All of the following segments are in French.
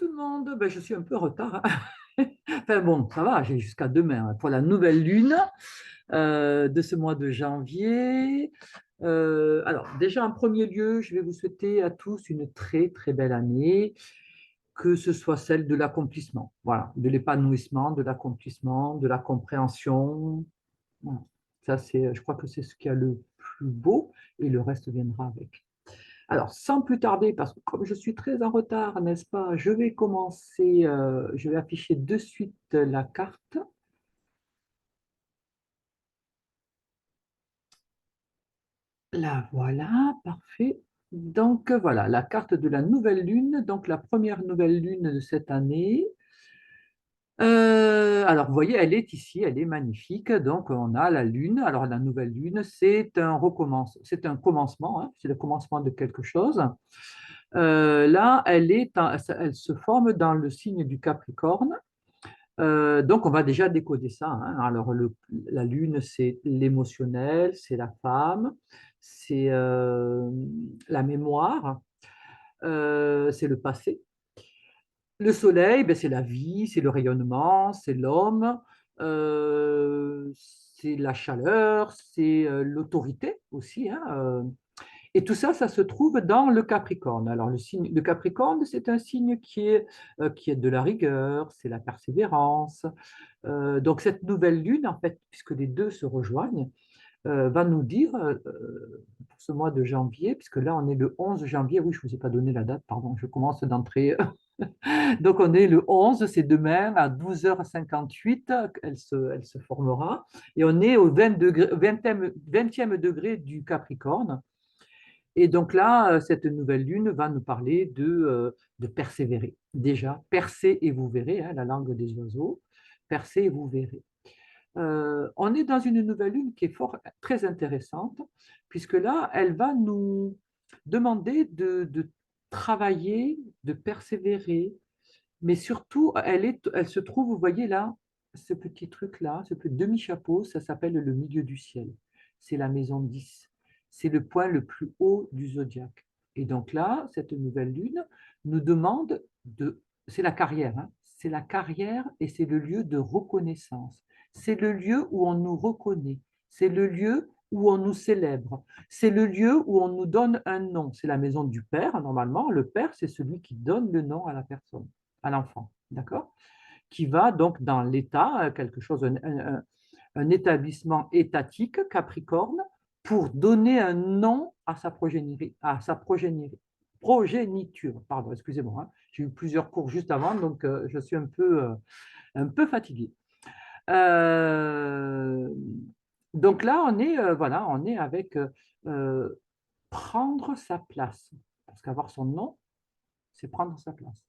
le monde. Ben, je suis un peu en retard, hein. Enfin bon, ça va, j'ai jusqu'à demain hein, pour la nouvelle lune de ce mois de janvier. Alors, déjà en premier lieu, je vais vous souhaiter à tous une très très belle année, que ce soit celle de l'accomplissement, voilà, de l'épanouissement, de l'accomplissement, de la compréhension. Voilà. Ça, c'est, je crois que c'est ce qu'il y a le plus beau et le reste viendra avec. Alors, sans plus tarder, parce que comme je suis très en retard, n'est-ce pas, je vais commencer, je vais afficher de suite la carte. La voilà, parfait. Donc voilà, la carte de la nouvelle lune, donc la première nouvelle lune de cette année. Alors, vous voyez, elle est ici, elle est magnifique. Donc, on a la lune. Alors, la nouvelle lune, c'est un commencement, hein, c'est le commencement de quelque chose. Là, elle se forme dans le signe du Capricorne. Donc, on va déjà décoder ça, hein. Alors, la lune, c'est l'émotionnel, c'est la femme, c'est la mémoire, c'est le passé. Le soleil, ben, c'est la vie, c'est le rayonnement, c'est l'homme, c'est la chaleur, c'est l'autorité aussi, hein. Et tout ça, ça se trouve dans le Capricorne. Alors, le Capricorne, c'est un signe qui est de la rigueur, c'est la persévérance. Donc, cette nouvelle lune, en fait, puisque les deux se rejoignent, va nous dire, pour ce mois de janvier, puisque là, on est le 11 janvier, oui, je ne vous ai pas donné la date, pardon, je commence d'entrer. Donc, on est le 11, c'est demain à 12h58, elle se formera. Et on est au 20e degré du Capricorne. Et donc là, cette nouvelle lune va nous parler de persévérer. Déjà, percez et vous verrez, hein, la langue des oiseaux. Percez et vous verrez. On est dans une nouvelle lune qui est très intéressante, puisque là, elle va nous demander de travailler, de persévérer, mais surtout, elle se trouve, vous voyez là, ce petit truc-là, ce petit demi-chapeau, ça s'appelle le milieu du ciel. C'est la maison 10. C'est le point le plus haut du zodiaque. Et donc là, cette nouvelle lune nous demande de... C'est la carrière, hein. C'est la carrière et c'est le lieu de reconnaissance. C'est le lieu où on nous reconnaît. C'est le lieu où on nous célèbre. C'est le lieu où on nous donne un nom. C'est la maison du père, normalement. Le père, c'est celui qui donne le nom à la personne, à l'enfant, d'accord? Qui va donc dans l'État, quelque chose, un établissement étatique, Capricorne, pour donner un nom à sa progéniture. Pardon, excusez-moi, hein. J'ai eu plusieurs cours juste avant, donc je suis un peu fatigué. Euh, donc là, voilà, on est avec euh, prendre sa place. Parce qu'avoir son nom, c'est prendre sa place.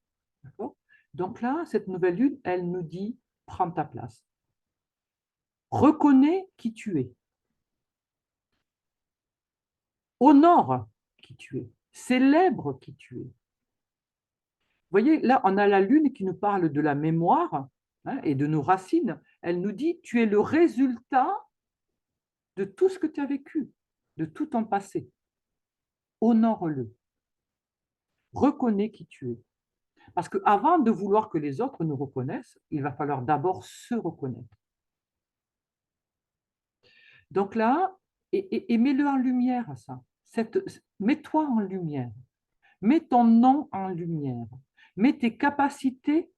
D'accord? Donc là, cette nouvelle lune, elle nous dit, prends ta place. Reconnais qui tu es. Honore qui tu es. Célèbre qui tu es. Vous voyez, là, on a la lune qui nous parle de la mémoire, hein, et de nos racines. Elle nous dit, tu es le résultat de tout ce que tu as vécu, de tout ton passé. Honore-le. Reconnais qui tu es. Parce qu'avant de vouloir que les autres nous reconnaissent, il va falloir d'abord se reconnaître. Donc là, et mets-le en lumière, ça. Mets-toi en lumière. Mets ton nom en lumière. Mets tes capacités,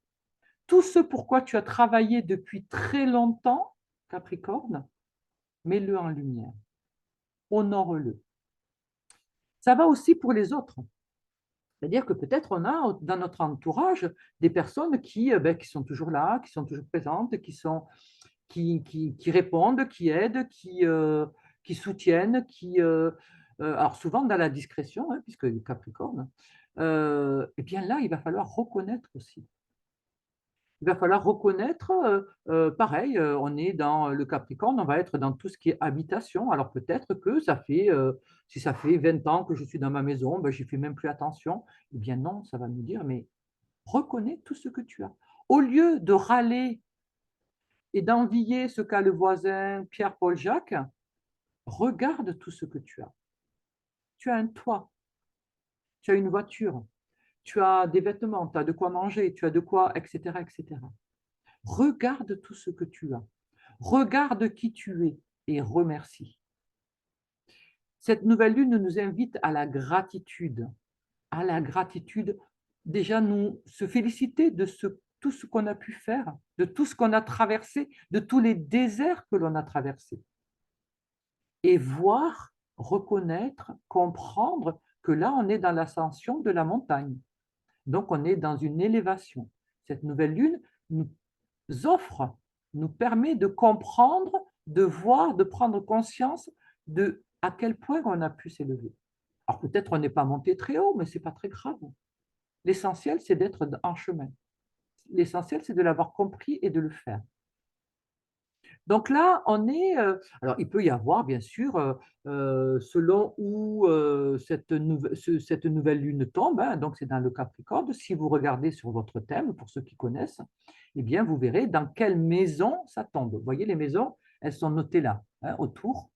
tout ce pourquoi tu as travaillé depuis très longtemps, Capricorne, mets-le en lumière. Honore-le. Ça va aussi pour les autres. C'est-à-dire que peut-être on a dans notre entourage des personnes qui sont toujours là, qui sont toujours présentes, qui répondent, qui aident, qui soutiennent, alors souvent dans la discrétion, hein, puisque le Capricorne, et bien là, il va falloir reconnaître aussi. Il va falloir reconnaître, pareil, on est dans le Capricorne, on va être dans tout ce qui est habitation. Alors peut-être que si ça fait 20 ans que je suis dans ma maison, ben, je ne fais même plus attention. Eh bien non, ça va nous dire, mais reconnais tout ce que tu as. Au lieu de râler et d'envier ce qu'a le voisin Pierre-Paul Jacques, regarde tout ce que tu as. Tu as un toit, tu as une voiture, tu as des vêtements, tu as de quoi manger, tu as de quoi, etc., etc. Regarde tout ce que tu as. Regarde qui tu es et remercie. Cette nouvelle lune nous invite à la gratitude. À la gratitude, déjà nous se féliciter de tout ce qu'on a pu faire, de tout ce qu'on a traversé, de tous les déserts que l'on a traversés. Et voir, reconnaître, comprendre que là, on est dans l'ascension de la montagne. Donc, on est dans une élévation. Cette nouvelle lune nous offre, nous permet de comprendre, de voir, de prendre conscience de à quel point on a pu s'élever. Alors peut-être on n'est pas monté très haut, mais ce n'est pas très grave. L'essentiel, c'est d'être en chemin. L'essentiel, c'est de l'avoir compris et de le faire. Donc là, on est. Alors, il peut y avoir, bien sûr, selon où cette nouvelle lune tombe, hein, donc c'est dans le Capricorne. Si vous regardez sur votre thème, pour ceux qui connaissent, eh bien, vous verrez dans quelle maison ça tombe. Vous voyez, les maisons, elles sont notées là, hein, autour.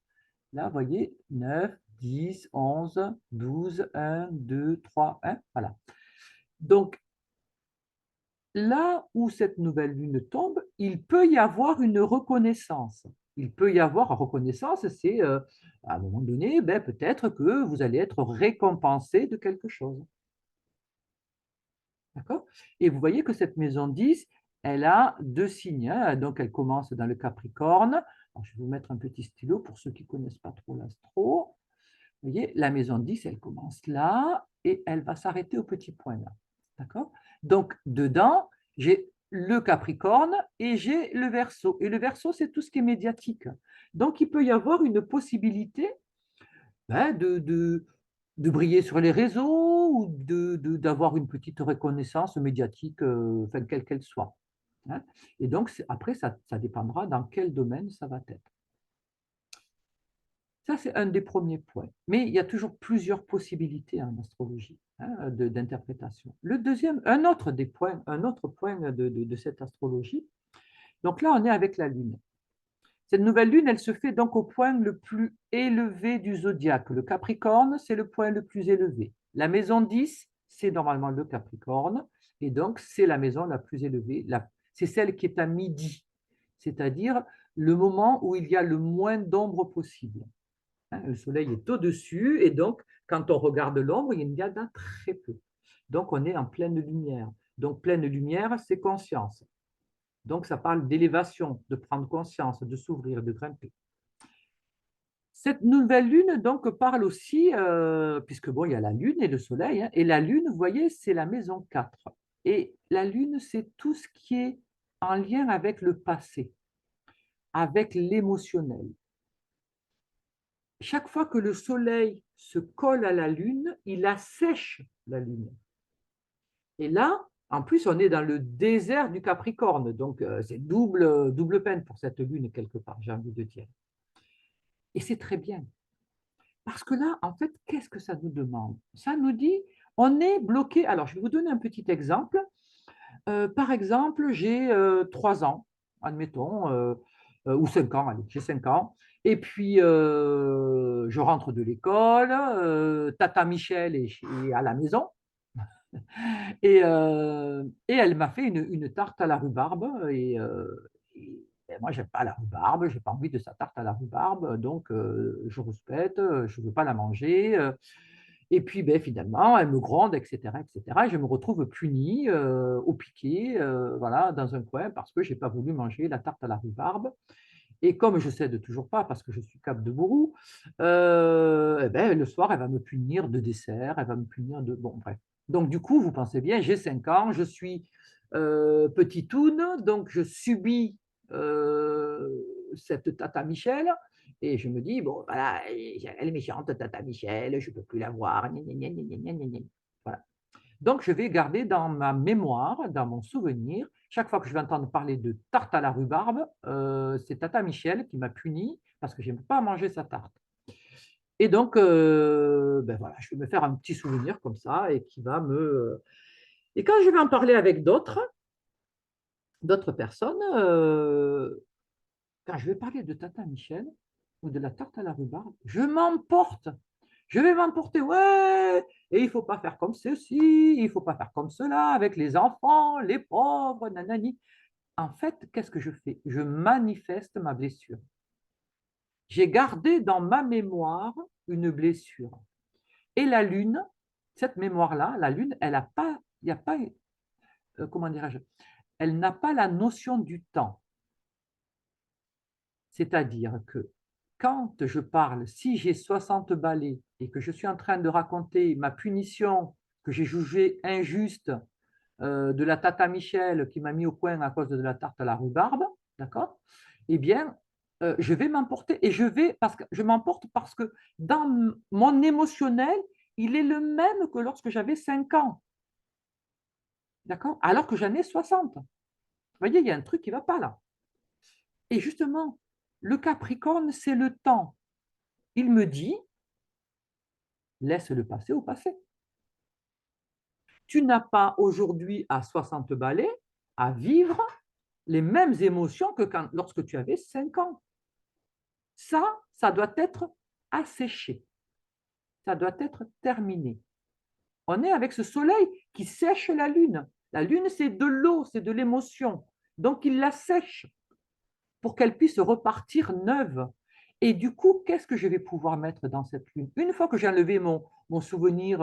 Là, vous voyez, 9, 10, 11, 12, 1, 2, 3, 1. Voilà. Donc, là où cette nouvelle lune tombe, il peut y avoir une reconnaissance. Il peut y avoir une reconnaissance, c'est à un moment donné, ben, peut-être que vous allez être récompensé de quelque chose. D'accord? Et vous voyez que cette maison 10, elle a deux signes, hein. Donc, elle commence dans le Capricorne. Alors, je vais vous mettre un petit stylo pour ceux qui ne connaissent pas trop l'astro. Vous voyez, la maison 10, elle commence là et elle va s'arrêter au petit point là. D'accord? Donc, dedans, j'ai le Capricorne et j'ai le Verseau. Et le Verseau, c'est tout ce qui est médiatique. Donc, il peut y avoir une possibilité ben, de briller sur les réseaux ou d'avoir une petite reconnaissance médiatique, enfin, quelle qu'elle soit. Hein. Et donc, après, ça dépendra dans quel domaine ça va être. Ça, c'est un des premiers points. Mais il y a toujours plusieurs possibilités en astrologie, hein, d'interprétation. Le deuxième, un autre point de cette astrologie. Donc là, on est avec la Lune. Cette nouvelle Lune, elle se fait donc au point le plus élevé du zodiaque. Le Capricorne, c'est le point le plus élevé. La maison 10, c'est normalement le Capricorne. Et donc, c'est la maison la plus élevée. C'est celle qui est à midi, c'est-à-dire le moment où il y a le moins d'ombre possible. Hein, le soleil est au-dessus et donc, quand on regarde l'ombre, il y en a très peu. Donc, on est en pleine lumière. Donc, pleine lumière, c'est conscience. Donc, ça parle d'élévation, de prendre conscience, de s'ouvrir, de grimper. Cette nouvelle lune donc parle aussi, puisque bon, il y a la lune et le soleil, hein, et la lune, vous voyez, c'est la maison 4. Et la lune, c'est tout ce qui est en lien avec le passé, avec l'émotionnel. Chaque fois que le soleil se colle à la lune, il assèche la lune. Et là, en plus, on est dans le désert du Capricorne, donc c'est double peine pour cette lune quelque part, j'ai envie de dire. Et c'est très bien. Parce que là, en fait, qu'est-ce que ça nous demande? Ça nous dit, on est bloqué. Alors, je vais vous donner un petit exemple. Par exemple, j'ai 3 ans, admettons, ou 5 ans, allez, j'ai 5 ans. Et puis, je rentre de l'école, Tata Michel est à la maison. Et elle m'a fait une tarte à la rhubarbe. Et moi, j'aime pas la rhubarbe, j'ai pas envie de sa tarte à la rhubarbe, donc je rouspète, je veux pas la manger. Et puis, ben, finalement, elle me gronde, etc., etc. Et je me retrouve puni, au piquet, voilà, dans un coin, parce que j'ai pas voulu manger la tarte à la rhubarbe. Et comme je ne cède toujours pas, parce que je suis cap de bourrou, eh ben, le soir, elle va me punir de dessert, elle va me punir de... Bon, bref. Donc, du coup, vous pensez bien, j'ai 5 ans, je suis petitoune, donc je subis euh, cette Tata Michel, et je me dis, bon, voilà, elle est méchante, Tata Michel, je ne peux plus la voir. Gna, gna, gna, gna, gna, gna, gna. Voilà. Donc, je vais garder dans ma mémoire, dans mon souvenir, chaque fois que je vais entendre parler de tarte à la rhubarbe, c'est Tata Michel qui m'a puni parce que je n'aime pas manger sa tarte. Et donc, ben voilà, je vais me faire un petit souvenir comme ça et qui va me... Et quand je vais en parler avec d'autres personnes, quand je vais parler de Tata Michel ou de la tarte à la rhubarbe, je m'emporte. Je vais m'emporter, ouais, et il ne faut pas faire comme ceci, il ne faut pas faire comme cela avec les enfants, les pauvres, nanani. En fait, qu'est-ce que je fais? Je manifeste ma blessure. J'ai gardé dans ma mémoire une blessure. Et la lune, cette mémoire-là, la lune, elle n'a pas, il n'y a pas, comment dirais-je, elle n'a pas la notion du temps. C'est-à-dire que quand je parle, si j'ai 60 balais et que je suis en train de raconter ma punition que j'ai jugée injuste de la tata Michel qui m'a mis au coin à cause de la tarte à la rhubarbe, d'accord? Eh bien, je vais m'emporter et parce que je m'emporte parce que dans mon émotionnel, il est le même que lorsque j'avais 5 ans, d'accord? Alors que j'en ai 60. Vous voyez, il y a un truc qui ne va pas là. Et justement, le Capricorne, c'est le temps. Il me dit, laisse le passé au passé. Tu n'as pas aujourd'hui à 60 balais à vivre les mêmes émotions que lorsque tu avais 5 ans. Ça doit être asséché. Ça doit être terminé. On est avec ce soleil qui sèche la lune. La lune, c'est de l'eau, c'est de l'émotion. Donc, il la sèche pour qu'elle puisse repartir neuve. Et du coup, qu'est-ce que je vais pouvoir mettre dans cette lune? Une fois que j'ai enlevé mon souvenir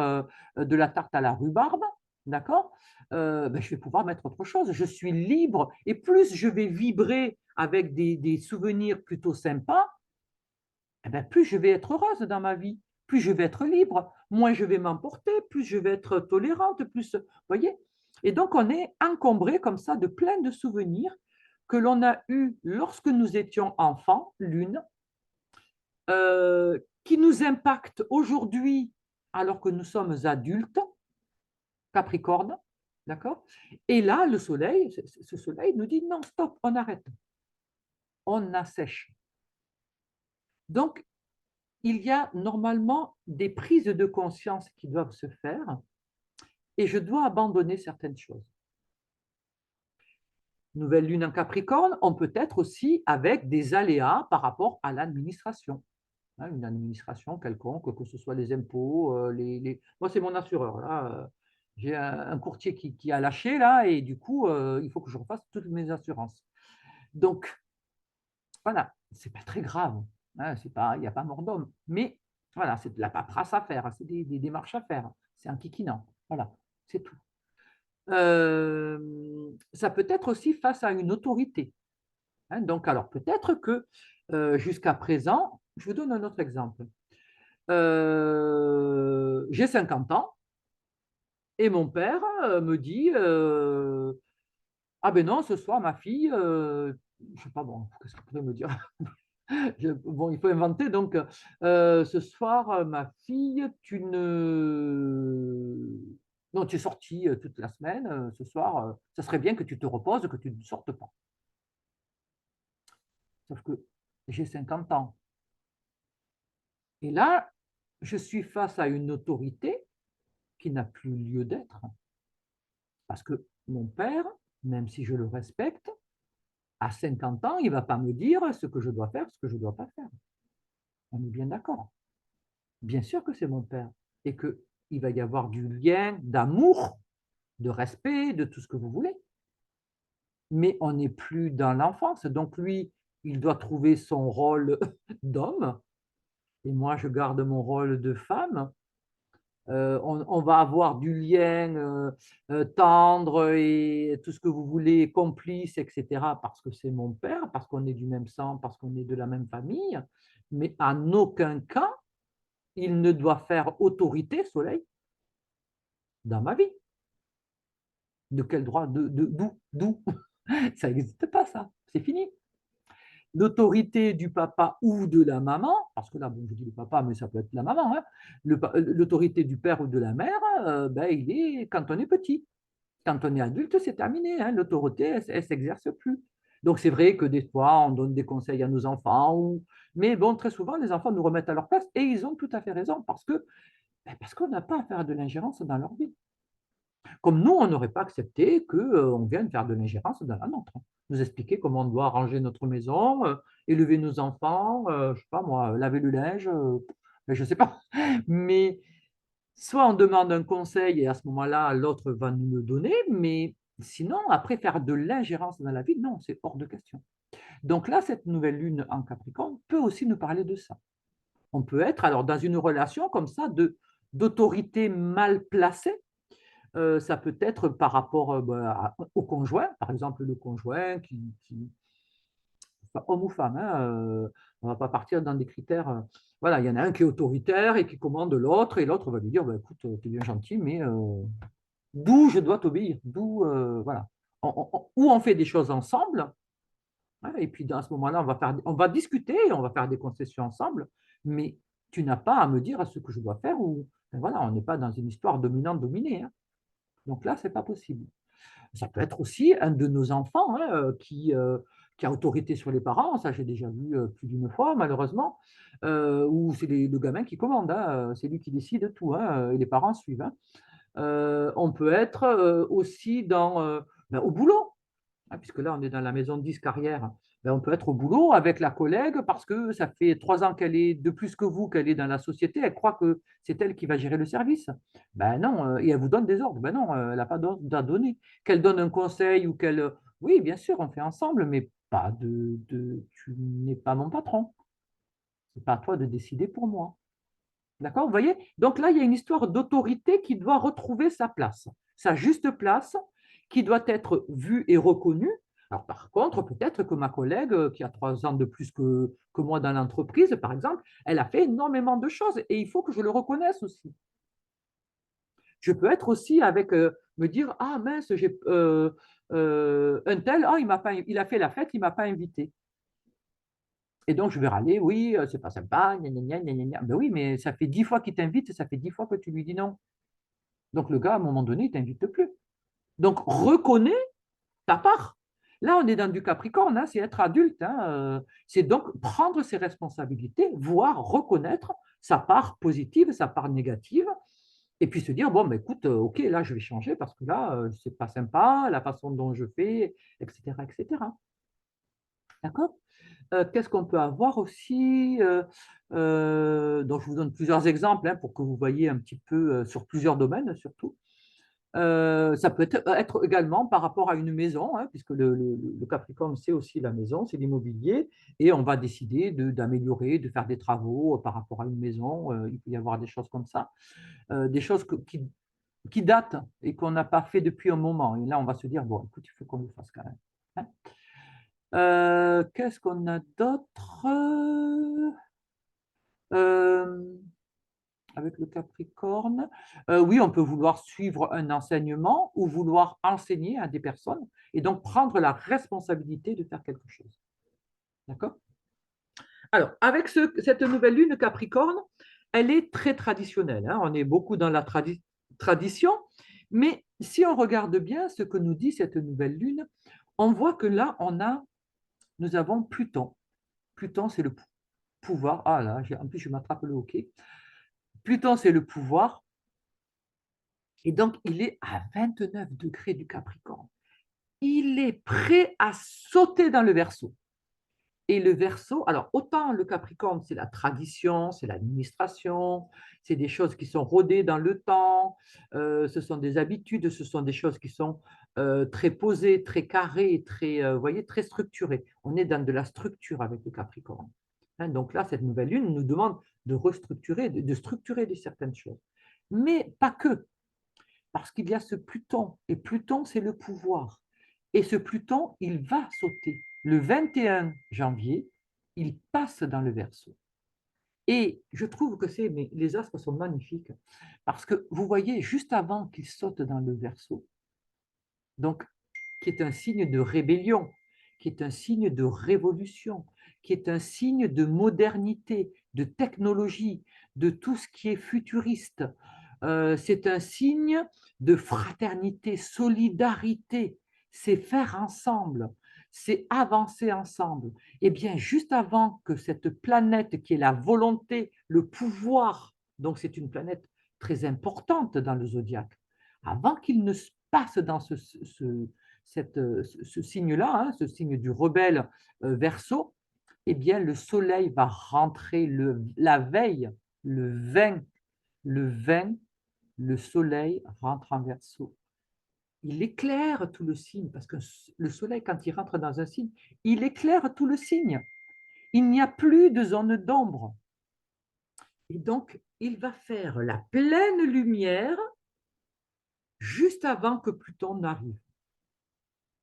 de la tarte à la rhubarbe, d'accord, ben, je vais pouvoir mettre autre chose. Je suis libre et plus je vais vibrer avec des souvenirs plutôt sympas, eh ben, plus je vais être heureuse dans ma vie, plus je vais être libre, moins je vais m'emporter, plus je vais être tolérante, plus, vous voyez. Et donc, on est encombré comme ça de plein de souvenirs que l'on a eus lorsque nous étions enfants, l'une, qui nous impactent aujourd'hui alors que nous sommes adultes, Capricorne, d'accord? Et là, le soleil, ce soleil nous dit non, stop, on arrête, on assèche. Donc, il y a normalement des prises de conscience qui doivent se faire et je dois abandonner certaines choses. Nouvelle lune en Capricorne, on peut être aussi avec des aléas par rapport à l'administration. Une administration quelconque, que ce soit les impôts, moi c'est mon assureur. Là, j'ai un courtier qui a lâché là et du coup, il faut que je refasse toutes mes assurances. Donc, voilà, c'est pas très grave. Il n'y a pas mort d'homme. Mais voilà, c'est de la paperasse à faire, c'est des démarches à faire. C'est un kikinant. Voilà, c'est tout. Ça peut être aussi face à une autorité. Donc, alors peut-être que jusqu'à présent, je vous donne un autre exemple. J'ai 50 ans et mon père me dit ah ben non, ce soir, ma fille, je sais pas, bon, qu'est-ce qu'il pourrait me dire? Bon, il faut inventer, donc ce soir, ma fille, tu ne. Non, tu es sortie toute la semaine, ce soir, ça serait bien que tu te reposes, que tu ne sortes pas. Sauf que j'ai 50 ans. Et là, je suis face à une autorité qui n'a plus lieu d'être. Parce que mon père, même si je le respecte, à 50 ans, il ne va pas me dire ce que je dois faire, ce que je ne dois pas faire. On est bien d'accord. Bien sûr que c'est mon père. Et qu'il va y avoir du lien d'amour, de respect, de tout ce que vous voulez. Mais on n'est plus dans l'enfance. Donc lui, il doit trouver son rôle d'homme. Et moi, je garde mon rôle de femme. On va avoir du lien tendre et tout ce que vous voulez, complice, etc., parce que c'est mon père, parce qu'on est du même sang, parce qu'on est de la même famille, mais en aucun cas, il ne doit faire autorité, Soleil, dans ma vie. De quel droit? D'où? Ça n'existe pas, ça. C'est fini. L'autorité du papa ou de la maman, parce que là, bon, je dis le papa, mais ça peut être la maman, hein, l'autorité du père ou de la mère, ben, il est quand on est petit. Quand on est adulte, c'est terminé, hein, l'autorité, elle ne s'exerce plus. Donc c'est vrai que des fois, on donne des conseils à nos enfants, mais bon, très souvent, les enfants nous remettent à leur place et ils ont tout à fait raison parce qu'on n'a pas à faire de l'ingérence dans leur vie. Comme nous, on n'aurait pas accepté qu'on vienne faire de l'ingérence dans la nôtre. Nous expliquer comment on doit ranger notre maison, élever nos enfants, je ne sais pas moi, laver le linge. je ne sais pas. Mais soit on demande un conseil et à ce moment-là, l'autre va nous le donner, mais sinon, après, faire de l'ingérence dans la vie, non, c'est hors de question. Donc là, cette nouvelle lune en Capricorne peut aussi nous parler de ça. On peut être alors dans une relation comme ça d'autorité mal placée. Ça peut être par rapport au conjoint, par exemple le conjoint enfin, homme ou femme, hein, on ne va pas partir dans des critères. Voilà, il y en a un qui est autoritaire et qui commande l'autre, et l'autre va lui dire bah, écoute, tu es bien gentil, mais d'où je dois t'obéir, d'où voilà. Ou on fait des choses ensemble, hein, et puis dans ce moment-là, on va discuter, on va faire des concessions ensemble, mais tu n'as pas à me dire ce que je dois faire, ou ben voilà, on n'est pas dans une histoire dominante-dominée. Hein. Donc là, ce n'est pas possible. Ça peut être aussi un de nos enfants hein, qui a autorité sur les parents, ça j'ai déjà vu plus d'une fois malheureusement, où c'est le gamin qui commande, hein, c'est lui qui décide de tout, hein, et les parents suivent. Hein. On peut être aussi au boulot, hein, puisque là on est dans la maison 10 carrière, ben, on peut être au boulot avec la collègue parce que ça fait 3 ans qu'elle est de plus que vous, qu'elle est dans la société, elle croit que c'est elle qui va gérer le service. Ben non, et elle vous donne des ordres. Ben non, elle n'a pas d'ordre à donner. Qu'elle donne un conseil ou qu'elle... Oui, bien sûr, on fait ensemble, mais pas tu n'es pas mon patron. C'est pas à toi de décider pour moi. D'accord? Vous voyez? Donc là, il y a une histoire d'autorité qui doit retrouver sa place, sa juste place, qui doit être vue et reconnue. Alors, par contre, peut-être que ma collègue, qui a 3 ans de plus que moi dans l'entreprise, par exemple, elle a fait énormément de choses et il faut que je le reconnaisse aussi. Je peux être aussi avec, me dire, ah mince, j'ai un tel, oh, il a fait la fête, il ne m'a pas invité. Et donc, je vais râler, oui, c'est pas sympa, gna, gna, gna, gna, gna, gna. Ben oui, mais ça fait 10 fois qu'il t'invite et ça fait 10 fois que tu lui dis non. Donc, le gars, à un moment donné, il ne t'invite plus. Donc, reconnais ta part. Là, on est dans du Capricorne, hein, c'est être adulte. Hein, c'est donc prendre ses responsabilités, voire reconnaître sa part positive, sa part négative, et puis se dire, bon, ben, écoute, ok, là, je vais changer parce que là, c'est pas sympa, la façon dont je fais, etc., etc. D'accord? Qu'est-ce qu'on peut avoir aussi donc, je vous donne plusieurs exemples hein, pour que vous voyez un petit peu sur plusieurs domaines surtout. Ça peut être également par rapport à une maison, hein, puisque le Capricorne, c'est aussi la maison, c'est l'immobilier, et on va décider d'améliorer, de faire des travaux par rapport à une maison. Il peut y avoir des choses comme ça, des choses qui datent et qu'on n'a pas fait depuis un moment. Et là, on va se dire, bon, écoute, il faut qu'on le fasse quand même. Hein. Qu'est-ce qu'on a d'autre euh, avec le Capricorne? Oui, on peut vouloir suivre un enseignement ou vouloir enseigner à des personnes et donc prendre la responsabilité de faire quelque chose. D'accord? Alors, avec cette nouvelle lune Capricorne, elle est très traditionnelle. Hein, on est beaucoup dans la tradition, mais si on regarde bien ce que nous dit cette nouvelle lune, on voit que là, nous avons Pluton. Pluton, c'est le pouvoir. Ah là, en plus, je m'attrape le hockey. Pluton, c'est le pouvoir. Et donc, il est à 29 degrés du Capricorne. Il est prêt à sauter dans le Verseau. Et le Verseau, alors autant le Capricorne, c'est la tradition, c'est l'administration, c'est des choses qui sont rodées dans le temps, ce sont des habitudes, ce sont des choses qui sont très posées, très carrées, très, voyez, très structurées. On est dans de la structure avec le Capricorne. Hein, donc là, cette nouvelle lune nous demande de restructurer, de structurer certaines choses. Mais pas que. Parce qu'il y a ce Pluton, et Pluton, c'est le pouvoir. Et ce Pluton, il va sauter. Le 21 janvier, il passe dans le Verseau. Et je trouve que mais les astres sont magnifiques, parce que vous voyez, juste avant qu'il saute dans le Verseau, donc qui est un signe de rébellion, qui est un signe de révolution, qui est un signe de modernité, de technologie, de tout ce qui est futuriste. C'est un signe de fraternité, solidarité, c'est faire ensemble, c'est avancer ensemble. Et bien, juste avant que cette planète qui est la volonté, le pouvoir, donc c'est une planète très importante dans le zodiaque, avant qu'il ne se passe dans ce signe-là, hein, ce signe du rebelle Verseau, eh bien, le soleil va rentrer la veille le 20, le 20, le soleil rentre en Verseau. Il éclaire tout le signe, parce que le soleil, quand il rentre dans un signe, il éclaire tout le signe. Il n'y a plus de zone d'ombre. Et donc, il va faire la pleine lumière juste avant que Pluton n'arrive.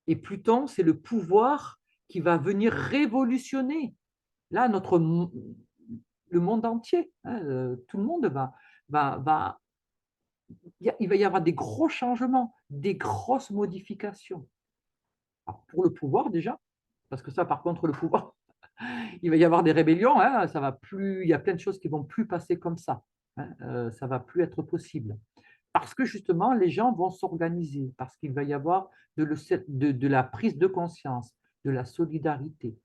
Et Pluton, c'est le pouvoir qui va venir révolutionner là le monde entier. Hein, tout le monde va il va y avoir des gros changements, des grosses modifications. Alors, pour le pouvoir déjà, parce que ça, par contre, le pouvoir, il va y avoir des rébellions, hein, ça va plus, il y a plein de choses qui vont plus passer comme ça. Hein, ça va plus être possible. Parce que justement, les gens vont s'organiser, parce qu'il va y avoir de la prise de conscience, de la solidarité.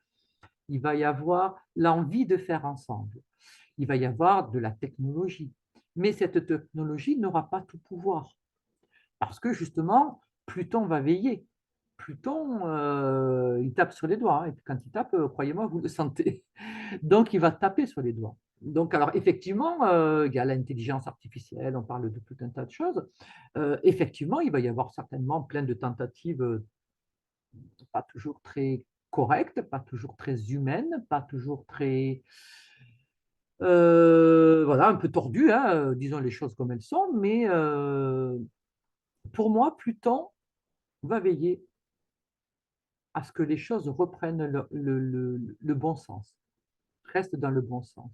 Il va y avoir l'envie de faire ensemble. Il va y avoir de la technologie. Mais cette technologie n'aura pas tout pouvoir. Parce que justement, Pluton va veiller. Pluton, il tape sur les doigts. Hein, et puis quand il tape, croyez-moi, vous le sentez. Donc, il va taper sur les doigts. Donc, alors, effectivement, il y a l'intelligence artificielle, on parle de tout un tas de choses. Effectivement, il va y avoir certainement plein de tentatives pas toujours très correctes, pas toujours très humaines, pas toujours très, voilà, un peu tordues, hein, disons les choses comme elles sont. Mais pour moi, Pluton va veiller à ce que les choses reprennent le bon sens, restent dans le bon sens.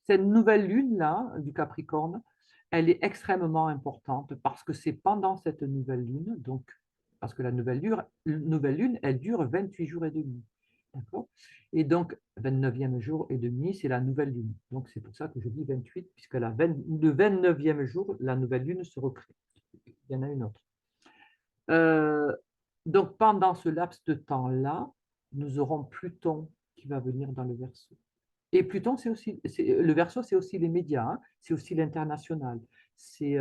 Cette nouvelle lune-là, du Capricorne, elle est extrêmement importante parce que c'est pendant cette nouvelle lune, donc, parce que la nouvelle lune, elle dure 28 jours et demi. D'accord. Et donc, 29e jour et demi, c'est la nouvelle lune. Donc, c'est pour ça que je dis 28, puisque le 29e jour, la nouvelle lune se recrée. Il y en a une autre. Euh, donc, pendant ce laps de temps-là, nous aurons Pluton qui va venir dans le Verseau. Et Pluton, c'est aussi, le Verseau, c'est aussi les médias, hein, c'est aussi l'international, c'est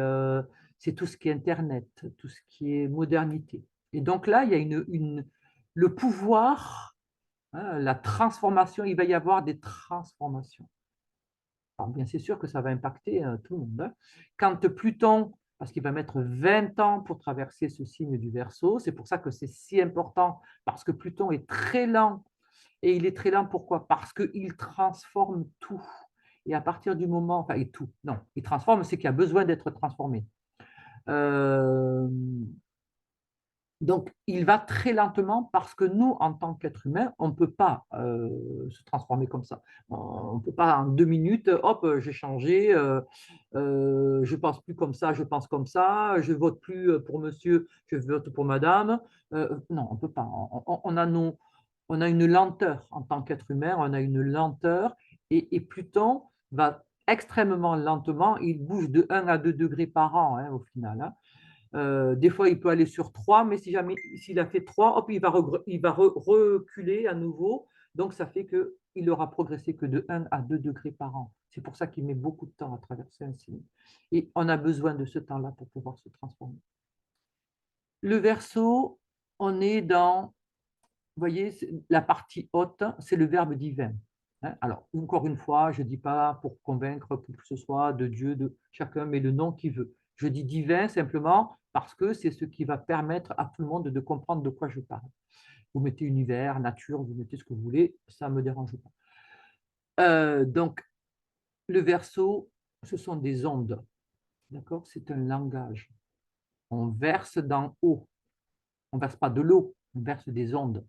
tout ce qui est Internet, tout ce qui est modernité. Et donc là, il y a le pouvoir, hein, la transformation, il va y avoir des transformations. Alors bien, c'est sûr que ça va impacter tout le monde. Hein. Quand Pluton, parce qu'il va mettre 20 ans pour traverser ce signe du Verseau, c'est pour ça que c'est si important, parce que Pluton est très lent. Et il est très lent, pourquoi? Parce qu'il transforme tout. Et à partir du moment, enfin, et tout, non, il transforme, c'est qu'il y a besoin d'être transformé. Euh, donc, il va très lentement parce que nous, en tant qu'êtres humains, on ne peut pas se transformer comme ça. On ne peut pas en 2 minutes, hop, j'ai changé, je ne pense plus comme ça, je pense comme ça, je ne vote plus pour monsieur, je vote pour madame. Non, on ne peut pas. On a une lenteur en tant qu'être humain, on a une lenteur et Pluton va extrêmement lentement, il bouge de 1 à 2 degrés par an hein, au final. Hein. Des fois, il peut aller sur 3, mais si jamais s'il a fait 3, hop, il va reculer à nouveau. Donc, ça fait qu'il aura progressé que de 1 à 2 degrés par an. C'est pour ça qu'il met beaucoup de temps à traverser un signe. Et on a besoin de ce temps-là pour pouvoir se transformer. Le Verseau, on est dans, vous voyez, la partie haute, c'est le verbe divin. Hein. Alors, encore une fois, je ne dis pas pour convaincre qui que ce soit de Dieu, de chacun met le nom qu'il veut. Je dis divin simplement parce que c'est ce qui va permettre à tout le monde de comprendre de quoi je parle. Vous mettez univers, nature, vous mettez ce que vous voulez, ça ne me dérange pas. Donc, le verso, ce sont des ondes. D'accord? C'est un langage. On verse d'en haut. On ne verse pas de l'eau, on verse des ondes.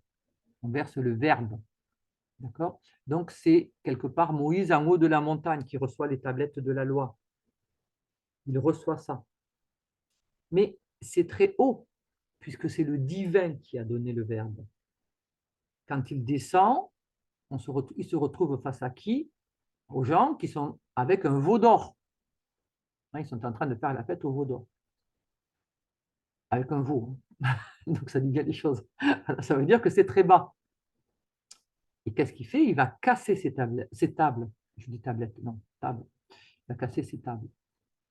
On verse le verbe. D'accord? Donc, c'est quelque part Moïse en haut de la montagne qui reçoit les tablettes de la loi. Il reçoit ça. Mais c'est très haut, puisque c'est le divin qui a donné le verbe. Quand il descend, il se retrouve face à qui? Aux gens qui sont avec un veau d'or. Ils sont en train de faire la fête au veau d'or. Avec un veau. Donc, ça dit bien les choses. Ça veut dire que c'est très bas. Et qu'est-ce qu'il fait? Il va casser ces tables. Je dis tablette, non, table. Il va casser ces tables.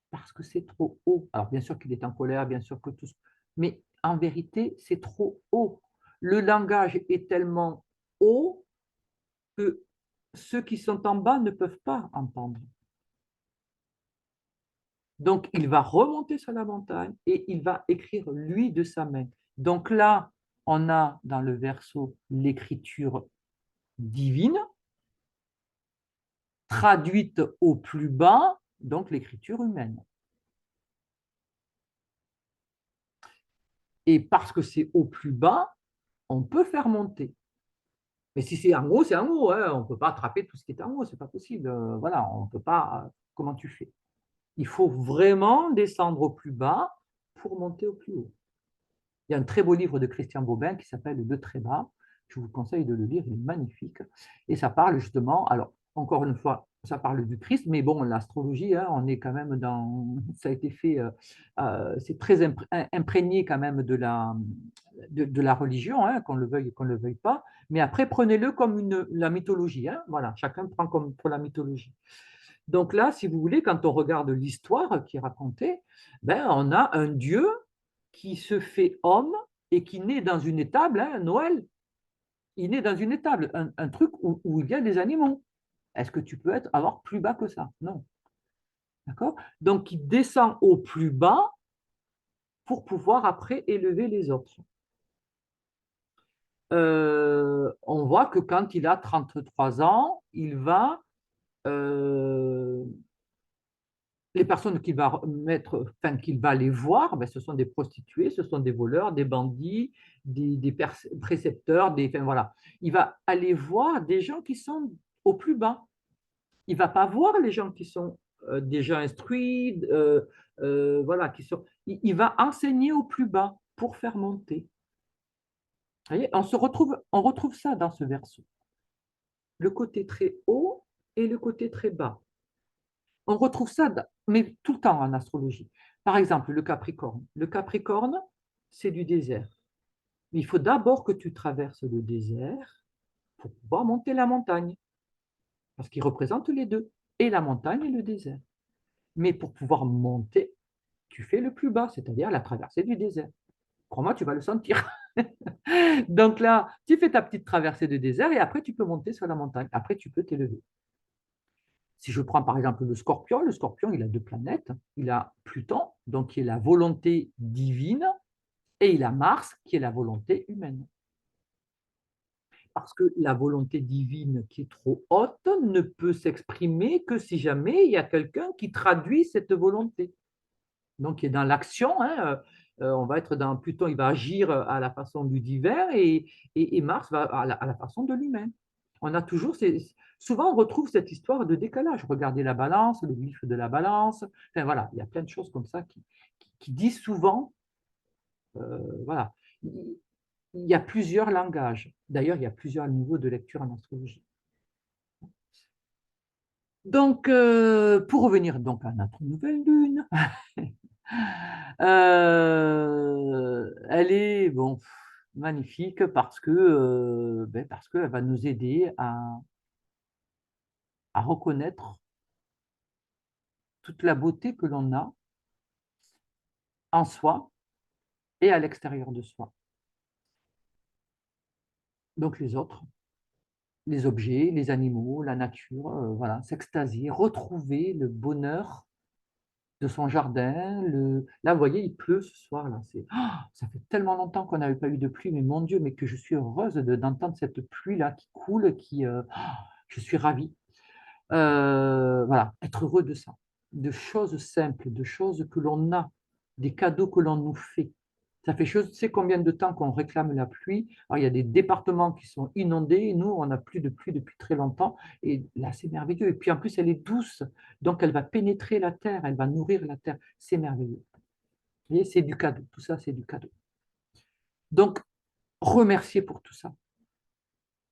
Parce que c'est trop haut. Alors, bien sûr qu'il est en colère, bien sûr que tout ça. Mais en vérité, c'est trop haut. Le langage est tellement haut que ceux qui sont en bas ne peuvent pas entendre. Donc, il va remonter sur la montagne et il va écrire lui de sa main. Donc là, on a dans le verso l'écriture divine, traduite au plus bas, donc l'écriture humaine. Et parce que c'est au plus bas, on peut faire monter. Mais si c'est en haut, c'est en haut, hein. On ne peut pas attraper tout ce qui est en haut, c'est pas possible. Voilà, on ne peut pas. Comment tu fais? Il faut vraiment descendre au plus bas pour monter au plus haut. Il y a un très beau livre de Christian Bobin qui s'appelle Le très bas. Je vous conseille de le lire, il est magnifique. Et ça parle justement, alors encore une fois, ça parle du Christ, mais bon, l'astrologie, hein, on est quand même dans, ça a été fait, c'est très imprégné quand même de la religion, hein, qu'on le veuille pas. Mais après, prenez-le comme la mythologie, hein, voilà, chacun prend comme pour la mythologie. Donc là, si vous voulez, quand on regarde l'histoire qui est racontée, ben, on a un Dieu qui se fait homme et qui naît dans une étable, hein, Noël, il naît dans une étable, un truc où il y a des animaux. Est-ce que tu peux avoir plus bas que ça? Non. D'accord? Donc, il descend au plus bas pour pouvoir après élever les autres. On voit que quand il a 33 ans, il va les personnes qu'il va mettre, enfin qu'il va aller voir, ben, ce sont des prostituées, ce sont des voleurs, des bandits, des précepteurs, enfin, voilà. Il va aller voir des gens qui sont au plus bas. Il ne va pas voir les gens qui sont déjà instruits, voilà, il va enseigner au plus bas pour faire monter. Vous voyez, on retrouve ça dans ce verso. Le côté très haut et le côté très bas. On retrouve ça, mais tout le temps en astrologie. Par exemple, le Capricorne. Le Capricorne, c'est du désert. Mais il faut d'abord que tu traverses le désert pour pouvoir monter la montagne, parce qu'il représente les deux, et la montagne et le désert. Mais pour pouvoir monter, tu fais le plus bas, c'est-à-dire la traversée du désert. Crois-moi, tu vas le sentir. Donc là, tu fais ta petite traversée de désert et après, tu peux monter sur la montagne. Après, tu peux t'élever. Si je prends par exemple le scorpion, il a deux planètes. Il a Pluton, donc qui est la volonté divine, et il a Mars, qui est la volonté humaine. Parce que la volonté divine qui est trop haute ne peut s'exprimer que si jamais il y a quelqu'un qui traduit cette volonté. Donc, qui est dans l'action, hein, on va être dans Pluton, il va agir à la façon du divin et Mars va à la façon de l'humain. On a toujours souvent on retrouve cette histoire de décalage. Regardez la balance, le glyphe de la balance. Enfin, voilà, il y a plein de choses comme ça qui disent souvent, voilà, il y a plusieurs langages. D'ailleurs, il y a plusieurs niveaux de lecture en astrologie. Donc, pour revenir donc à notre nouvelle lune, elle est bon, magnifique parce qu'elle va nous aider à reconnaître toute la beauté que l'on a en soi et à l'extérieur de soi. Donc les autres, les objets, les animaux, la nature, voilà, s'extasier, retrouver le bonheur de son jardin. Là, vous voyez, il pleut ce soir. Là. Ça fait tellement longtemps qu'on n'avait pas eu de pluie, mais mon Dieu, mais que je suis heureuse d'entendre cette pluie-là qui coule, je suis ravie. Voilà, être heureux de ça, de choses simples, de choses que l'on a, des cadeaux que l'on nous fait. Ça fait je ne sais combien de temps qu'on réclame la pluie. Alors, il y a des départements qui sont inondés. Nous, on n'a plus de pluie depuis très longtemps. Et là, c'est merveilleux. Et puis, en plus, elle est douce. Donc, elle va pénétrer la terre. Elle va nourrir la terre. C'est merveilleux. Vous voyez, c'est du cadeau. Tout ça, c'est du cadeau. Donc, remerciez pour tout ça.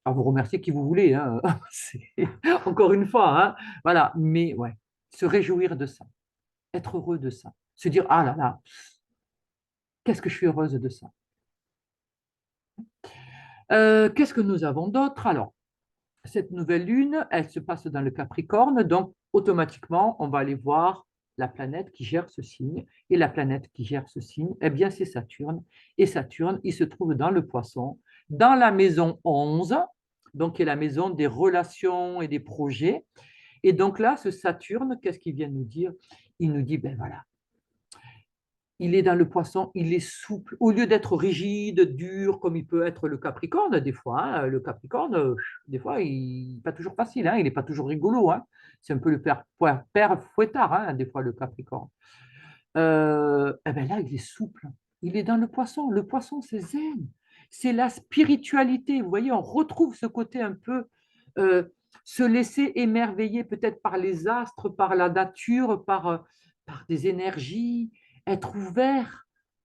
Alors, vous remerciez qui vous voulez. Hein. Encore une fois. Hein. Voilà. Mais ouais, se réjouir de ça. Être heureux de ça. Se dire, ah là là, qu'est-ce que je suis heureuse de ça. Qu'est-ce que nous avons d'autre? Alors, cette nouvelle lune, elle se passe dans le Capricorne, donc automatiquement, on va aller voir la planète qui gère ce signe. Et la planète qui gère ce signe, eh bien, c'est Saturne. Et Saturne, il se trouve dans le Poisson, dans la maison 11, donc qui est la maison des relations et des projets. Et donc là, ce Saturne, qu'est-ce qu'il vient nous dire? il nous dit, ben voilà, il est dans le poisson, il est souple. Au lieu d'être rigide, dur, comme il peut être le Capricorne, des fois, hein, le Capricorne, des fois, il n'est pas toujours facile, hein, il n'est pas toujours rigolo. Hein. C'est un peu le père fouettard, hein, des fois, le Capricorne. Eh ben là, il est souple. Il est dans le poisson. Le poisson, c'est zen. C'est la spiritualité. Vous voyez, on retrouve ce côté un peu euh, se laisser émerveiller peut-être par les astres, par la nature, par des énergies, être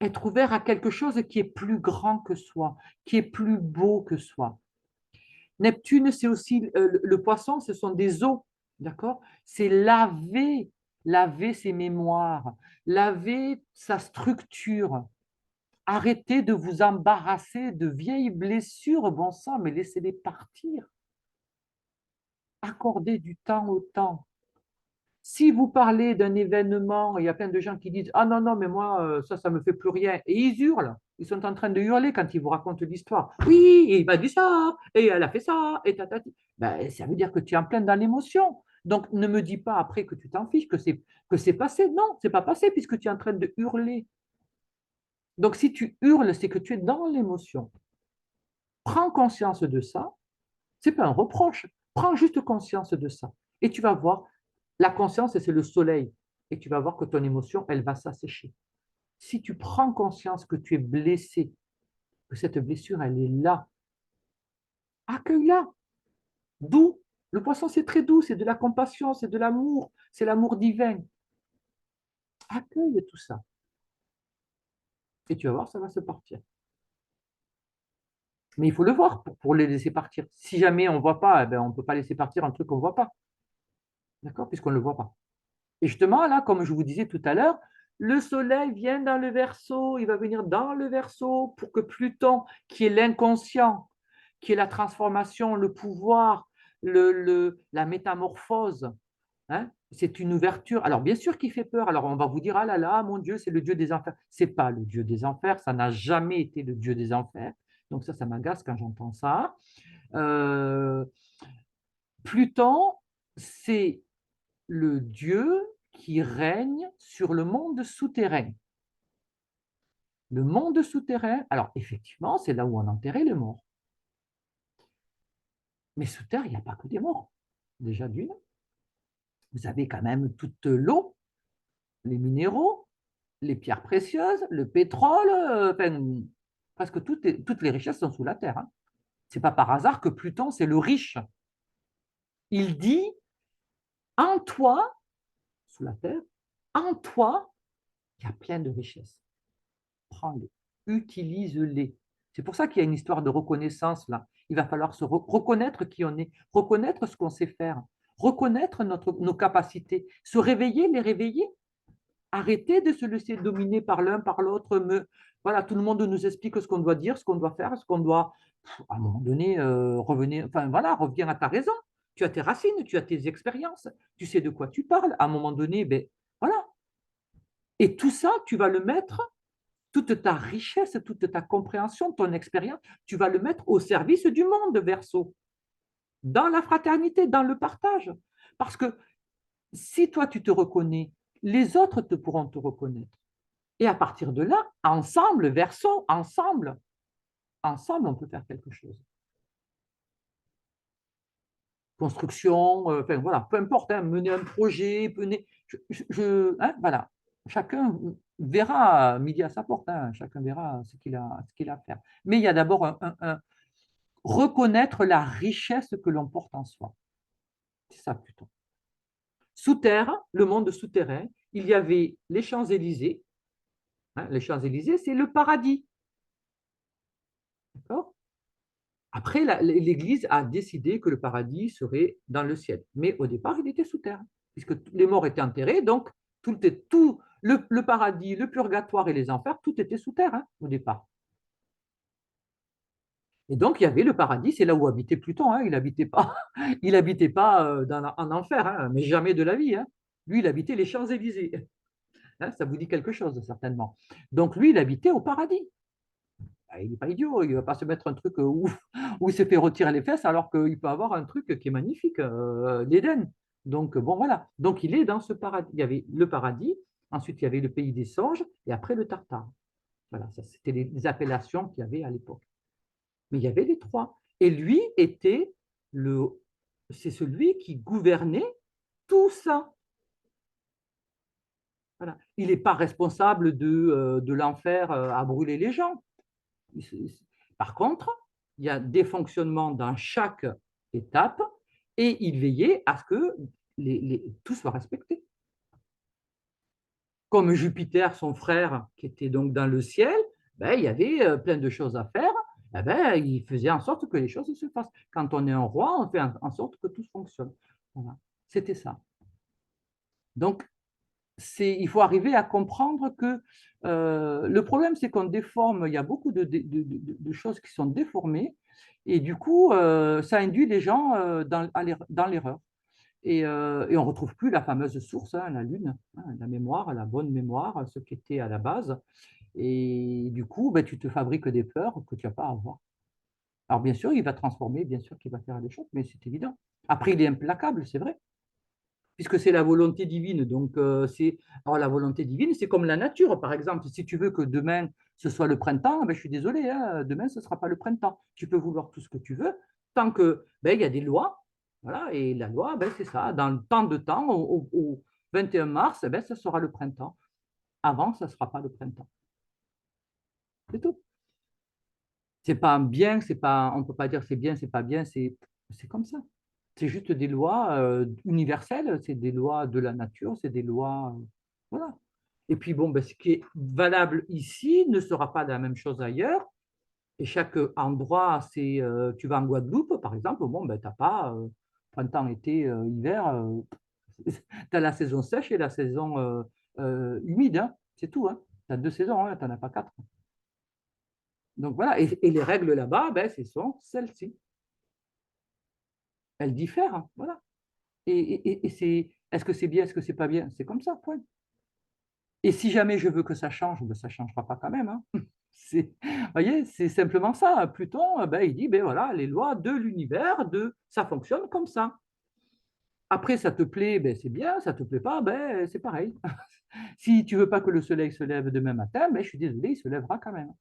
être ouvert à quelque chose qui est plus grand que soi, qui est plus beau que soi. Neptune, c'est aussi le poisson, ce sont des eaux, d'accord? C'est laver ses mémoires, laver sa structure. Arrêtez de vous embarrasser de vieilles blessures, bon sang, mais laissez-les partir. Accordez du temps au temps. Si vous parlez d'un événement, il y a plein de gens qui disent ah non, non, mais moi, ça me fait plus rien. Et ils hurlent. Ils sont en train de hurler quand ils vous racontent l'histoire. Oui, il m'a dit ça, et elle a fait ça, et tatati. Ben, ça veut dire que tu es en plein dans l'émotion. Donc, ne me dis pas après que tu t'en fiches, que c'est passé. Non, c'est pas passé puisque tu es en train de hurler. Donc, si tu hurles, c'est que tu es dans l'émotion. Prends conscience de ça. C'est pas un reproche. Prends juste conscience de ça. Et tu vas voir, la conscience, c'est le soleil. Et tu vas voir que ton émotion, elle va s'assécher. Si tu prends conscience que tu es blessé, que cette blessure, elle est là, accueille-la. Doux. Le poisson, c'est très doux, c'est de la compassion, c'est de l'amour, c'est l'amour divin. Accueille tout ça. Et tu vas voir, ça va se partir. Mais il faut le voir pour les laisser partir. Si jamais on ne voit pas, eh ben, on ne peut pas laisser partir un truc qu'on ne voit pas. D'accord? Puisqu'on ne le voit pas. Et justement, là, comme je vous disais tout à l'heure, le soleil vient dans le Verseau, il va venir dans le Verseau pour que Pluton, qui est l'inconscient, qui est la transformation, le pouvoir, la métamorphose, hein, c'est une ouverture. Alors, bien sûr qu'il fait peur. Alors, on va vous dire, ah là là, mon Dieu, c'est le Dieu des enfers. Ce n'est pas le Dieu des enfers, ça n'a jamais été le Dieu des enfers. Donc, ça m'agace quand j'entends ça. Euh, Pluton, c'est le Dieu qui règne sur le monde souterrain. Le monde souterrain, alors effectivement, c'est là où on enterrait les morts. Mais sous terre, il n'y a pas que des morts. Déjà d'une, vous avez quand même toute l'eau, les minéraux, les pierres précieuses, le pétrole, enfin, presque toutes les richesses sont sous la terre. Hein. Ce n'est pas par hasard que Pluton, c'est le riche. Il dit, en toi, sous la terre, en toi, il y a plein de richesses. Prends-les, utilise-les. C'est pour ça qu'il y a une histoire de reconnaissance là. Il va falloir se reconnaître qui on est, reconnaître ce qu'on sait faire, reconnaître nos capacités, se réveiller, les réveiller. Arrêter de se laisser dominer par l'un, par l'autre. Voilà, tout le monde nous explique ce qu'on doit dire, ce qu'on doit faire, ce qu'on doit. À un moment donné, revenir. Enfin voilà, reviens à ta raison. Tu as tes racines, tu as tes expériences, tu sais de quoi tu parles. À un moment donné, ben voilà. Et tout ça, tu vas le mettre toute ta richesse, toute ta compréhension, ton expérience, tu vas le mettre au service du monde, Verseau, dans la fraternité, dans le partage. Parce que si toi, tu te reconnais, les autres te pourront te reconnaître. Et à partir de là, ensemble, Verseau, ensemble, on peut faire quelque chose. Construction, enfin voilà, peu importe, hein, mener un projet, hein, voilà. Chacun verra midi à sa porte, hein, chacun verra ce qu'il a à faire. Mais il y a d'abord reconnaître la richesse que l'on porte en soi. C'est ça plutôt. Sous terre, le monde souterrain, il y avait les Champs-Élysées. Hein, les Champs-Élysées, c'est le paradis. D'accord. Après, l'Église a décidé que le paradis serait dans le ciel. Mais au départ, il était sous terre, puisque les morts étaient enterrés. Donc, tout le paradis, le purgatoire et les enfers, tout était sous terre hein, au départ. Et donc, il y avait le paradis, c'est là où habitait Pluton. Hein, il habitait pas en enfer, hein, mais jamais de la vie. Hein. Lui, il habitait les Champs-Élysées. Hein, ça vous dit quelque chose, certainement. Donc, lui, il habitait au paradis. Il n'est pas idiot, il ne va pas se mettre un truc où il se fait retirer les fesses alors qu'il peut avoir un truc qui est magnifique, l'Éden. Donc, bon, voilà. Donc, il est dans ce paradis. Il y avait le paradis, ensuite, il y avait le pays des songes, et après le Tartare. Voilà, ça, c'était les appellations qu'il y avait à l'époque. Mais il y avait les trois. Et lui était le, c'est celui qui gouvernait tout ça. Voilà. Il n'est pas responsable de l'enfer à brûler les gens. Par contre, il y a des fonctionnements dans chaque étape et il veillait à ce que tout soit respecté. Comme Jupiter, son frère, qui était donc dans le ciel, ben, il y avait plein de choses à faire. Eh ben, il faisait en sorte que les choses se fassent. Quand on est un roi, on fait en sorte que tout fonctionne. Voilà. C'était ça. Donc, il faut arriver à comprendre que le problème, c'est qu'on déforme, il y a beaucoup de choses qui sont déformées, et du coup, ça induit les gens dans l'erreur. Et on ne retrouve plus la fameuse source, hein, la lune, hein, la mémoire, la bonne mémoire, ce qui était à la base. Et du coup, ben, tu te fabriques des peurs que tu n'as pas à avoir. Alors bien sûr, il va transformer, bien sûr qu'il va faire des choses, mais c'est évident. Après, il est implacable, c'est vrai, puisque c'est la volonté divine. Donc, alors la volonté divine, c'est comme la nature, par exemple. Si tu veux que demain, ce soit le printemps, ben, je suis désolé, hein, demain, ce ne sera pas le printemps. Tu peux vouloir tout ce que tu veux, tant que ben, il y a des lois. Voilà, et la loi, ben, c'est ça. Dans le temps de temps, au 21 mars, ben, ça sera le printemps. Avant, ça ne sera pas le printemps. C'est tout. C'est pas un bien, c'est pas, on ne peut pas dire c'est bien, c'est pas bien, c'est comme ça. C'est juste des lois universelles, c'est des lois de la nature, c'est des lois. Voilà. Et puis, bon, ben, ce qui est valable ici ne sera pas la même chose ailleurs. Et chaque endroit, tu vas en Guadeloupe, par exemple, bon, ben, tu n'as pas printemps, été, hiver. Tu as la saison sèche et la saison humide, hein. C'est tout. Hein. Tu as deux saisons, hein, tu n'en as pas quatre. Donc voilà, et les règles là-bas, ben, ce sont celles-ci. Elles diffèrent, hein, voilà. Est-ce que c'est bien, est-ce que c'est pas bien? C'est comme ça, point. Et si jamais je veux que ça change, ben, ça ne changera pas quand même. Hein. Vous voyez, c'est simplement ça. Pluton, ben, il dit, ben voilà, les lois de l'univers, ça fonctionne comme ça. Après, ça te plaît, ben, c'est bien, ça te plaît pas, ben, c'est pareil. Si tu veux pas que le soleil se lève demain matin, ben, je suis désolé, il se lèvera quand même.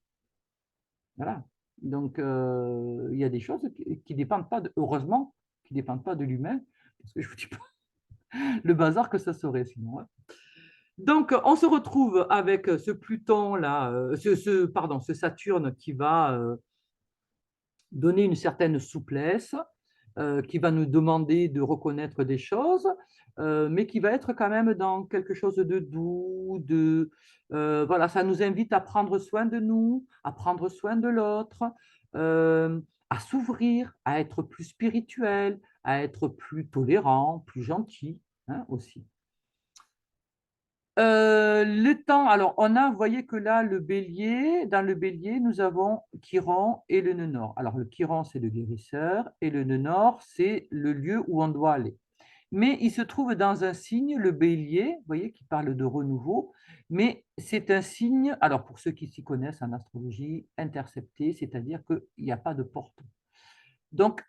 Voilà. Donc, il y a des choses qui dépendent pas, heureusement, qui ne dépendent pas de l'humain, parce que je vous dis pas le bazar que ça serait sinon. Hein. Donc, on se retrouve avec ce Pluton-là, pardon, ce Saturne qui va donner une certaine souplesse, qui va nous demander de reconnaître des choses, mais qui va être quand même dans quelque chose de doux, voilà, ça nous invite à prendre soin de nous, à prendre soin de l'autre, à s'ouvrir, à être plus spirituel, à être plus tolérant, plus gentil, hein, aussi. Le temps, alors on a, vous voyez que là, le bélier, dans le bélier, nous avons Chiron et le nœud nord. Alors le Chiron, c'est le guérisseur, et le nœud nord, c'est le lieu où on doit aller. Mais il se trouve dans un signe, le bélier, vous voyez, qui parle de renouveau, mais c'est un signe, alors pour ceux qui s'y connaissent en astrologie, intercepté, c'est-à-dire qu'il n'y a pas de porte. Donc,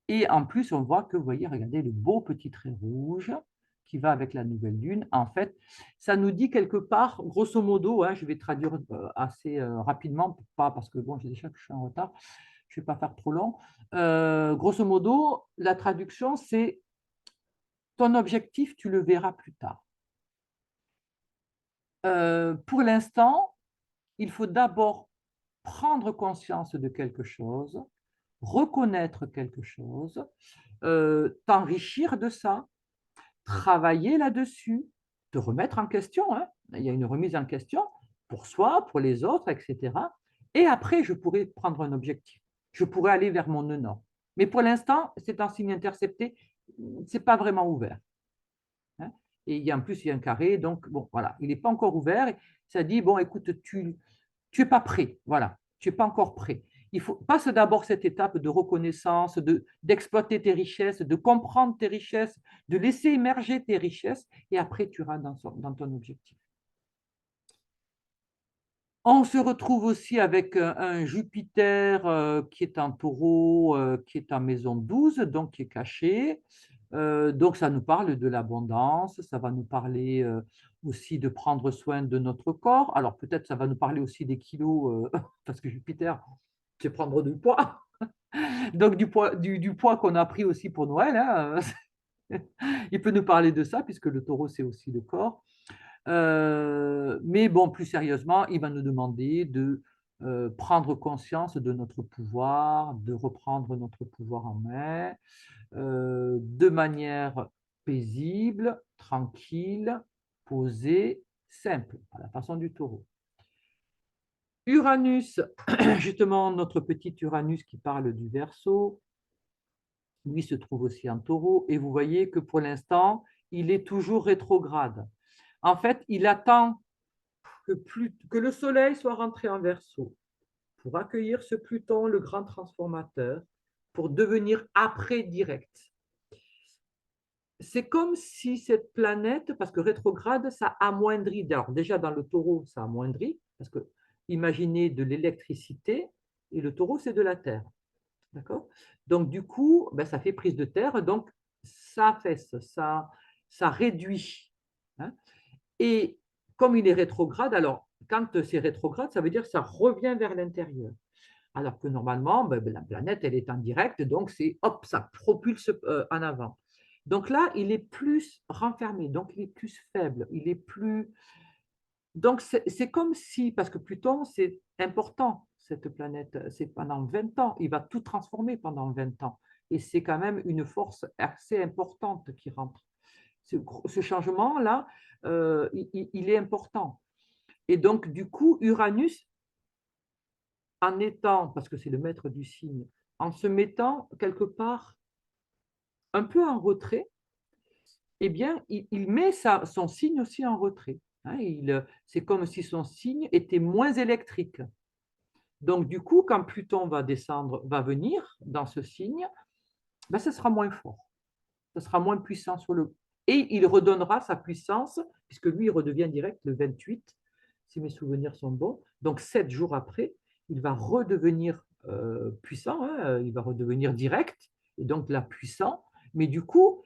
et en plus, on voit que, vous voyez, regardez le beau petit trait rouge qui va avec la nouvelle lune. En fait, ça nous dit quelque part, grosso modo, hein, je vais traduire assez rapidement, pas parce que bon, j'ai déjà que je suis en retard, je ne vais pas faire trop long. Grosso modo, la traduction, c'est ton objectif, tu le verras plus tard. Pour l'instant, il faut d'abord prendre conscience de quelque chose, reconnaître quelque chose, t'enrichir de ça, travailler là-dessus, te remettre en question. Hein. Il y a une remise en question pour soi, pour les autres, etc. Et après, je pourrais prendre un objectif. Je pourrais aller vers mon nœud nord. Mais pour l'instant, c'est un signe intercepté, ce n'est pas vraiment ouvert. Hein. Et en plus, il y a un carré, donc bon, voilà, il n'est pas encore ouvert. Ça dit, bon, écoute, tu n'es pas prêt. Voilà, tu n'es pas encore prêt. Il faut passe d'abord cette étape de reconnaissance, d'exploiter tes richesses, de comprendre tes richesses, de laisser émerger tes richesses, et après tu iras dans ton objectif. On se retrouve aussi avec un Jupiter qui est en taureau, qui est en maison 12, donc qui est caché. Donc, ça nous parle de l'abondance, ça va nous parler aussi de prendre soin de notre corps. Alors, peut-être ça va nous parler aussi des kilos, parce que Jupiter, c'est prendre du poids. Donc, du poids qu'on a pris aussi pour Noël, hein. Il peut nous parler de ça, puisque le taureau, c'est aussi le corps. Mais bon, plus sérieusement, il va nous demander de prendre conscience de notre pouvoir, de reprendre notre pouvoir en main, de manière paisible, tranquille, posée, simple, à la façon du taureau. Uranus, justement, notre petit Uranus qui parle du Verseau, lui se trouve aussi en taureau, et vous voyez que pour l'instant, il est toujours rétrograde. En fait, il attend que le Soleil soit rentré en Verseau pour accueillir ce Pluton, le grand transformateur, pour devenir après direct. C'est comme si cette planète, parce que rétrograde, ça amoindrit. Alors déjà dans le taureau, ça amoindrit, parce que imaginez de l'électricité, et le taureau, c'est de la terre. D'accord? Donc du coup, ben, ça fait prise de terre, donc ça affaisse, ça réduit. Hein. Et comme il est rétrograde, alors quand c'est rétrograde, ça veut dire que ça revient vers l'intérieur. Alors que normalement, ben, la planète, elle est en direct, donc c'est hop, ça propulse en avant. Donc là, il est plus renfermé, donc il est plus faible, il est plus. Donc c'est comme si, parce que Pluton, c'est important, cette planète, c'est pendant 20 ans, il va tout transformer pendant 20 ans. Et c'est quand même une force assez importante qui rentre. Ce changement-là, il est important. Et donc, du coup, Uranus, en étant, parce que c'est le maître du signe, en se mettant quelque part un peu en retrait, eh bien, il met son signe aussi en retrait. Hein, c'est comme si son signe était moins électrique. Donc, du coup, quand Pluton va descendre, va venir dans ce signe, ben, ce sera moins fort, ce sera moins puissant sur le. Et il redonnera sa puissance, puisque lui, il redevient direct le 28, si mes souvenirs sont bons. Donc, 7 jours après, il va redevenir puissant, hein, il va redevenir direct, et donc là, puissant. Mais du coup,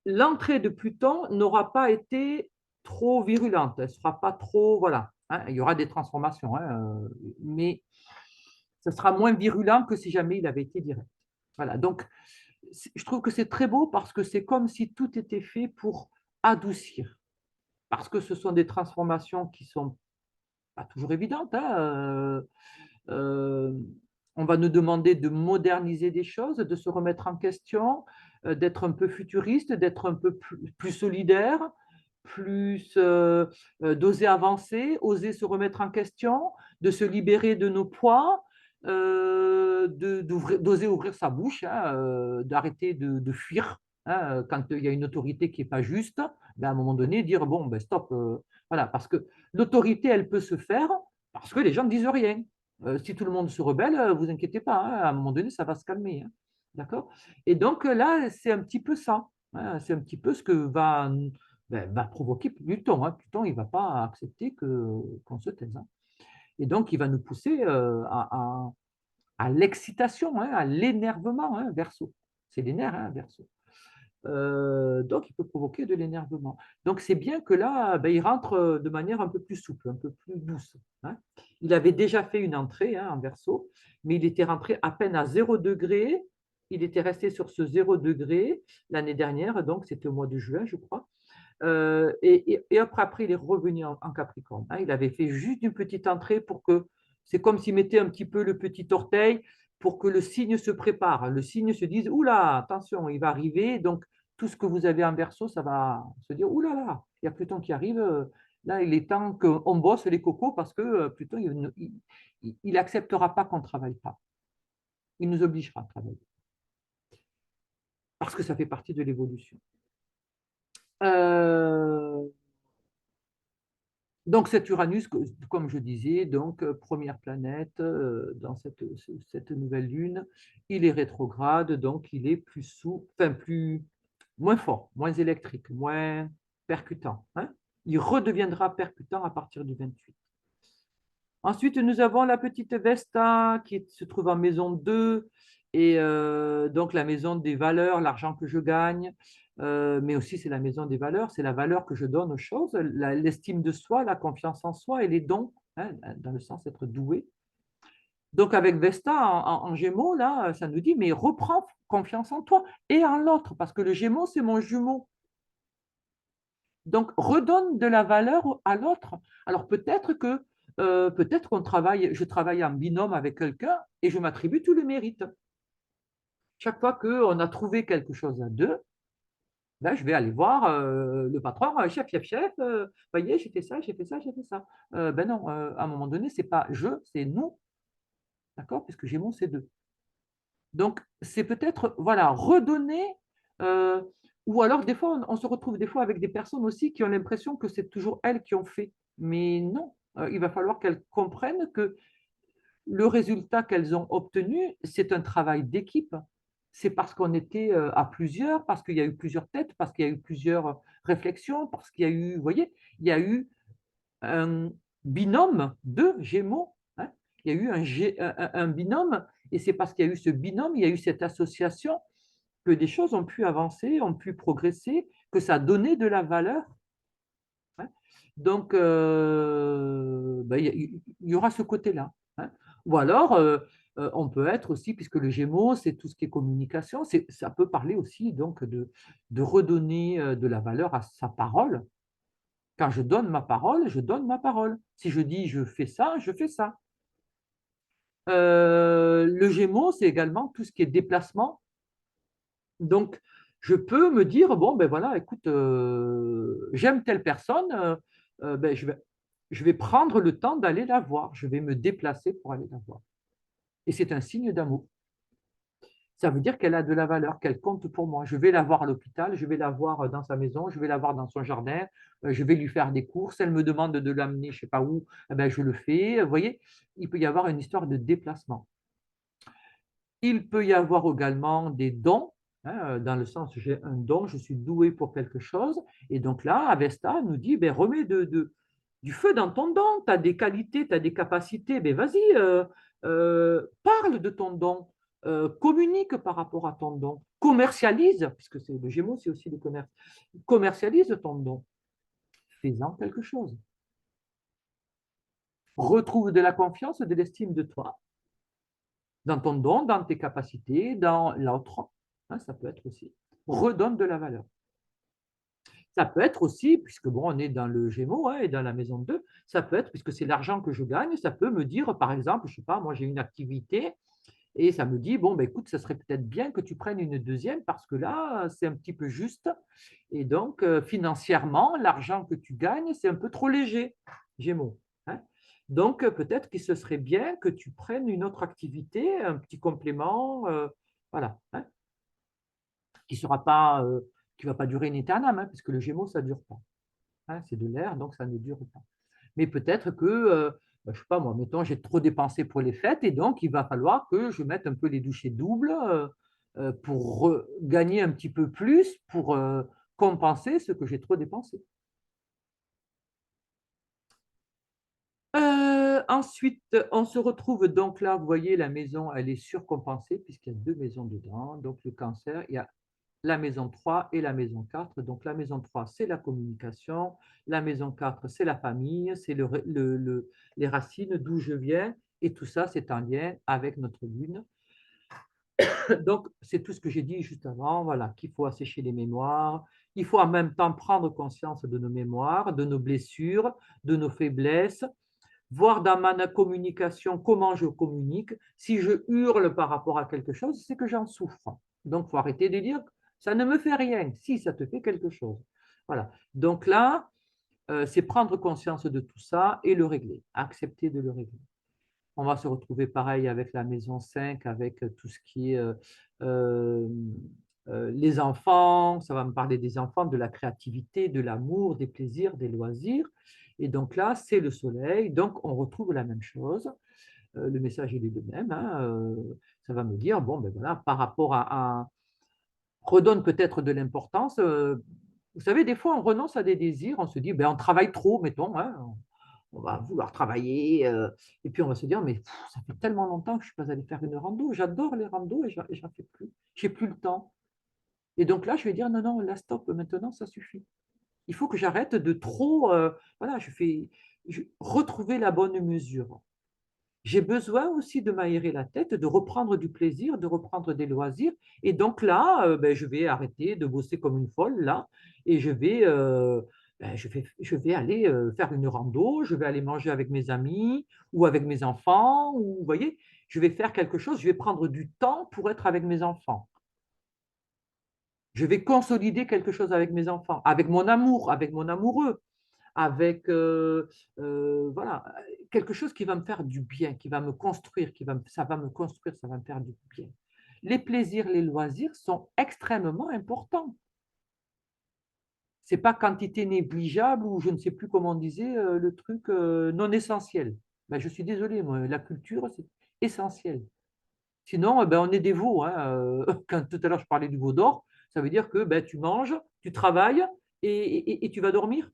l'entrée de Pluton n'aura pas été trop virulente, elle ne sera pas trop, voilà, hein, il y aura des transformations, hein, mais ce sera moins virulent que si jamais il avait été direct. Voilà, donc je trouve que c'est très beau parce que c'est comme si tout était fait pour adoucir, parce que ce sont des transformations qui sont pas toujours évidentes. Hein, on va nous demander de moderniser des choses, de se remettre en question, d'être un peu futuriste, d'être un peu plus solidaire, plus d'oser avancer, oser se remettre en question, de se libérer de nos poids, d'oser ouvrir sa bouche, hein, d'arrêter de fuir. Hein, quand il y a une autorité qui n'est pas juste, ben à un moment donné, dire bon, ben stop. Voilà, parce que l'autorité, elle peut se faire parce que les gens ne disent rien. Si tout le monde se rebelle, vous inquiétez pas, hein, à un moment donné, ça va se calmer. Hein, d'accord? Et donc là, c'est un petit peu ça. Hein, c'est un petit peu ce que va provoquer Pluton. Hein. Pluton, il ne va pas accepter qu'on se taise. Hein. Et donc, il va nous pousser à l'excitation, hein, à l'énervement, hein, Verseau. C'est les nerfs, hein, Verseau. Donc, il peut provoquer de l'énervement. Donc, c'est bien que là, ben, il rentre de manière un peu plus souple, un peu plus douce. Hein. Il avait déjà fait une entrée hein, en Verseau, mais il était rentré à peine à 0 degré. Il était resté sur ce 0 degré l'année dernière, donc c'était au mois de juin, je crois. Et après, il est revenu en Capricorne. Hein. Il avait fait juste une petite entrée pour que, c'est comme s'il mettait un petit peu le petit orteil pour que le signe se prépare. Le signe se dise, oula, attention, il va arriver. Donc, tout ce que vous avez en Verseau, ça va se dire, oula, là, il y a Pluton qui arrive. Là, il est temps qu'on bosse les cocos parce que Pluton, il n'acceptera pas qu'on ne travaille pas. Il nous obligera à travailler. Parce que ça fait partie de l'évolution. Euh, Donc cet Uranus, comme je disais, donc première planète dans cette nouvelle lune, il est rétrograde, donc il est plus enfin moins fort, moins électrique, moins percutant. Hein. Il redeviendra percutant à partir du 28. Ensuite, nous avons la petite Vesta qui se trouve en maison 2 Et donc, la maison des valeurs, l'argent que je gagne, mais aussi c'est la maison des valeurs, c'est la valeur que je donne aux choses, l'estime de soi, la confiance en soi et les dons, hein, dans le sens d'être doué. Donc, avec Vesta en Gémeaux, là, ça nous dit, mais reprends confiance en toi et en l'autre, parce que le Gémeaux, c'est mon jumeau. Donc, redonne de la valeur à l'autre. Alors, peut-être qu'on travaille, je travaille en binôme avec quelqu'un et je m'attribue tout le mérite. Chaque fois qu'on a trouvé quelque chose à deux, là, je vais aller voir le patron, chef, chef, chef, voyez, j'ai fait ça, j'ai fait ça, j'ai fait ça. Ben non, à un moment donné, c'est pas je, c'est nous, d'accord? Puisque Gémeaux, c'est deux. Donc, c'est peut-être, voilà, redonner, euh, ou alors des fois, on se retrouve des fois avec des personnes aussi qui ont l'impression que c'est toujours elles qui ont fait. Mais non, il va falloir qu'elles comprennent que le résultat qu'elles ont obtenu, c'est un travail d'équipe. C'est parce qu'on était à plusieurs, parce qu'il y a eu plusieurs têtes, parce qu'il y a eu plusieurs réflexions, parce qu'il y a eu, vous voyez, il y a eu un binôme de Gémeaux, hein. Il y a eu un binôme, et c'est parce qu'il y a eu ce binôme, il y a eu cette association, que des choses ont pu avancer, ont pu progresser, que ça a donné de la valeur, hein. Donc, ben, il y aura ce côté-là, hein. Ou alors, on peut être aussi, puisque le Gémeaux, c'est tout ce qui est communication, ça peut parler aussi donc de redonner de la valeur à sa parole. Quand je donne ma parole, je donne ma parole. Si je dis je fais ça, je fais ça. Le Gémeaux, c'est également tout ce qui est déplacement. Donc, je peux me dire, bon, ben voilà, écoute, j'aime telle personne, ben, je vais prendre le temps d'aller la voir, je vais me déplacer pour aller la voir. Et c'est un signe d'amour. Ça veut dire qu'elle a de la valeur, qu'elle compte pour moi. Je vais la voir à l'hôpital, je vais la voir dans sa maison, je vais la voir dans son jardin, je vais lui faire des courses, elle me demande de l'amener je ne sais pas où, eh ben, je le fais. Vous voyez, il peut y avoir une histoire de déplacement. Il peut y avoir également des dons, hein, dans le sens j'ai un don, je suis doué pour quelque chose. Et donc là, Avesta nous dit, ben, remets du feu dans ton don, tu as des qualités, tu as des capacités, ben, vas-y, parle de ton don, communique par rapport à ton don, commercialise, puisque c'est le Gémeaux, c'est aussi le commerce, commercialise ton don, fais-en quelque chose. Retrouve de la confiance, de l'estime de toi, dans ton don, dans tes capacités, dans l'autre, hein, ça peut être aussi. Redonne de la valeur. Ça peut être aussi, puisque bon, on est dans le Gémeaux, hein, et dans la maison de 2, ça peut être, puisque c'est l'argent que je gagne, ça peut me dire, par exemple, je ne sais pas, moi j'ai une activité et ça me dit, bon, ben, écoute, ça serait peut-être bien que tu prennes une deuxième parce que là, c'est un petit peu juste. Et donc, financièrement, l'argent que tu gagnes, c'est un peu trop léger, Gémeaux, hein. Donc, peut-être que ce serait bien que tu prennes une autre activité, un petit complément, voilà, hein, qui sera pas, qui va pas durer une éternelle, hein, puisque le Gémeaux, ça ne dure pas, hein, c'est de l'air, donc ça ne dure pas. Mais peut-être que, je ne sais pas moi, mettons, j'ai trop dépensé pour les fêtes et donc il va falloir que je mette un peu les douchets doubles pour gagner un petit peu plus, pour compenser ce que j'ai trop dépensé. Ensuite, on se retrouve donc là, vous voyez, la maison, elle est surcompensée puisqu'il y a deux maisons dedans. Donc le cancer, il y a la maison 3 et la maison 4. Donc la maison 3, c'est la communication. La maison 4, c'est la famille, c'est les racines, d'où je viens. Et tout ça, c'est en lien avec notre lune. Donc, c'est tout ce que j'ai dit juste avant, voilà, qu'il faut assécher les mémoires. Il faut en même temps prendre conscience de nos mémoires, de nos blessures, de nos faiblesses, voir dans ma communication comment je communique. Si je hurle par rapport à quelque chose, c'est que j'en souffre. Donc, il faut arrêter de dire ça ne me fait rien. Si, ça te fait quelque chose. Voilà. Donc là, c'est prendre conscience de tout ça et le régler, accepter de le régler. On va se retrouver pareil avec la maison 5, avec tout ce qui est euh, les enfants. Ça va me parler des enfants, de la créativité, de l'amour, des plaisirs, des loisirs. Et donc là, c'est le soleil. Donc, on retrouve la même chose. Le message, il est le même, hein. Ça va me dire, bon, ben voilà, par rapport redonne peut-être de l'importance. Vous savez, des fois, on renonce à des désirs, on se dit, ben, on travaille trop, mettons, hein, on va vouloir travailler, et puis on va se dire, mais ça fait tellement longtemps que je ne suis pas allé faire une rando. J'adore les randos et j'en fais plus. J'ai plus le temps. Et donc là, je vais dire, non, non, là, stop, maintenant, ça suffit. Il faut que j'arrête de trop, voilà, retrouver la bonne mesure. J'ai besoin aussi de m'aérer la tête, de reprendre du plaisir, de reprendre des loisirs. Et donc là, ben, je vais arrêter de bosser comme une folle, là, et ben, je vais aller faire une rando, je vais aller manger avec mes amis ou avec mes enfants, ou vous voyez, je vais faire quelque chose, je vais prendre du temps pour être avec mes enfants. Je vais consolider quelque chose avec mes enfants, avec mon amour, avec mon amoureux, avec voilà, quelque chose qui va me faire du bien, qui va me construire, ça va me construire, ça va me faire du bien. Les plaisirs, les loisirs sont extrêmement importants. Ce n'est pas quantité négligeable ou je ne sais plus comment on disait le truc non essentiel. Ben, je suis désolé, moi, la culture, c'est essentiel. Sinon, ben, on est des veaux, hein. Quand tout à l'heure je parlais du veau d'or, ça veut dire que ben, tu manges, tu travailles et tu vas dormir.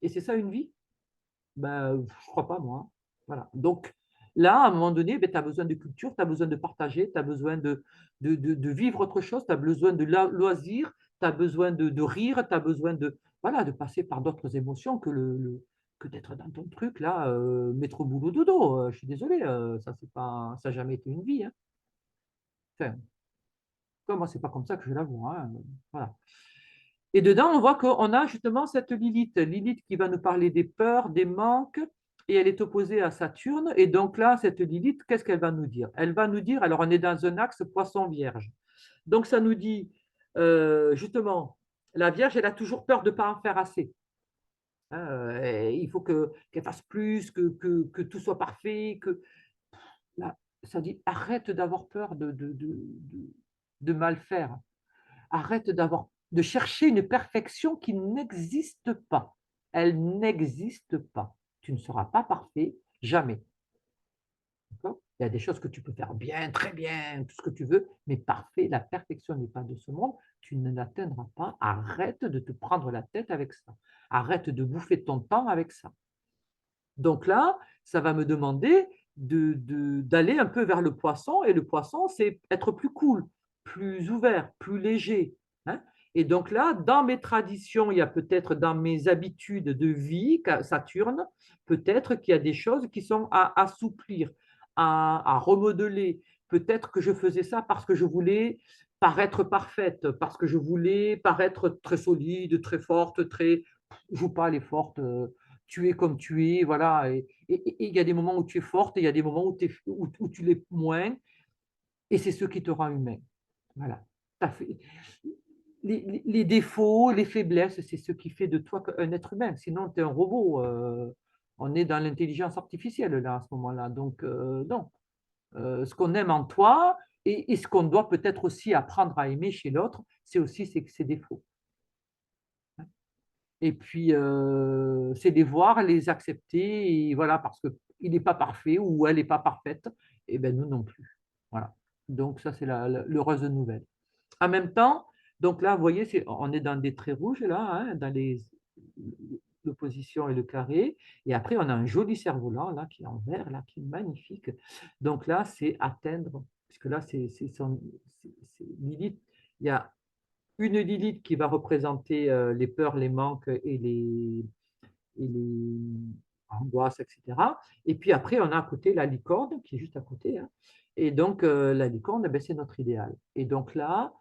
Et c'est ça une vie? Ben, je ne crois pas, moi. Voilà. Donc là, à un moment donné, ben, tu as besoin de culture, tu as besoin de partager, tu as besoin de vivre autre chose, tu as besoin de loisirs, tu as besoin de rire, tu as besoin voilà, de passer par d'autres émotions que d'être dans ton truc, là, métro boulot dodo. Je suis désolé, ça, c'est pas, ça n'a jamais été une vie, hein. Enfin, moi, c'est pas comme ça que je la vois, hein. Voilà. Et dedans, on voit qu'on a justement cette Lilith. Lilith qui va nous parler des peurs, des manques, et elle est opposée à Saturne. Et donc là, cette Lilith, qu'est-ce qu'elle va nous dire? Elle va nous dire, alors on est dans un axe poisson-vierge. Donc ça nous dit, justement, la Vierge, elle a toujours peur de ne pas en faire assez, hein. Il faut qu'elle fasse plus, que tout soit parfait. Là, ça dit, arrête d'avoir peur de mal faire. Arrête de chercher une perfection qui n'existe pas. Elle n'existe pas. Tu ne seras pas parfait, jamais. D'accord? Il y a des choses que tu peux faire bien, très bien, tout ce que tu veux, mais parfait, la perfection n'est pas de ce monde. Tu ne l'atteindras pas. Arrête de te prendre la tête avec ça. Arrête de bouffer ton temps avec ça. Donc là, ça va me demander d'aller un peu vers le poisson, et le poisson, c'est être plus cool, plus ouvert, plus léger, hein. Et donc là, dans mes traditions, il y a peut-être dans mes habitudes de vie, Saturne, peut-être qu'il y a des choses qui sont à assouplir, à remodeler. Peut-être que je faisais ça parce que je voulais paraître parfaite, parce que je voulais paraître très solide, très forte, très... Joue pas les fortes, tu es comme tu es, voilà. Et il y a des moments où tu es forte et il y a des moments où tu l'es moins, et c'est ce qui te rend humain. Voilà. T'as fait, les défauts, les faiblesses, c'est ce qui fait de toi un être humain. Sinon, tu es un robot. On est dans l'intelligence artificielle là, à ce moment-là. Donc, non. Ce qu'on aime en toi et ce qu'on doit peut-être aussi apprendre à aimer chez l'autre, c'est aussi ses défauts. Et puis, c'est les voir, les accepter, et voilà, parce qu'il n'est pas parfait ou elle n'est pas parfaite, et ben nous non plus. Voilà. Donc ça, c'est l'heureuse nouvelle. En même temps, donc là, vous voyez, on est dans des traits rouges, là, hein, dans l'opposition et le carré. Et après, on a un joli cerf-volant, là, qui est en vert, là, qui est magnifique. Donc là, c'est atteindre, puisque là, Lilith, il y a une Lilith qui va représenter les peurs, les manques et les angoisses, etc. Et puis après, on a à côté la licorne qui est juste à côté, hein. Et donc, la licorne, ben, c'est notre idéal. Et donc là,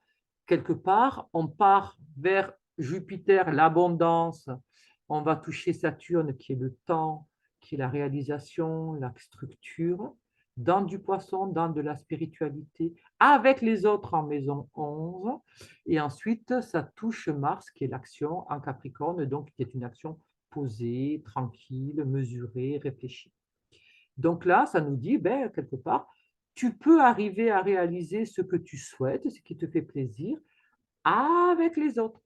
quelque part, on part vers Jupiter, l'abondance. On va toucher Saturne, qui est le temps, qui est la réalisation, la structure, dans du poisson, dans de la spiritualité, avec les autres en maison 11. Et ensuite, ça touche Mars, qui est l'action en Capricorne, donc qui est une action posée, tranquille, mesurée, réfléchie. Donc là, ça nous dit, ben, quelque part, tu peux arriver à réaliser ce que tu souhaites, ce qui te fait plaisir, avec les autres.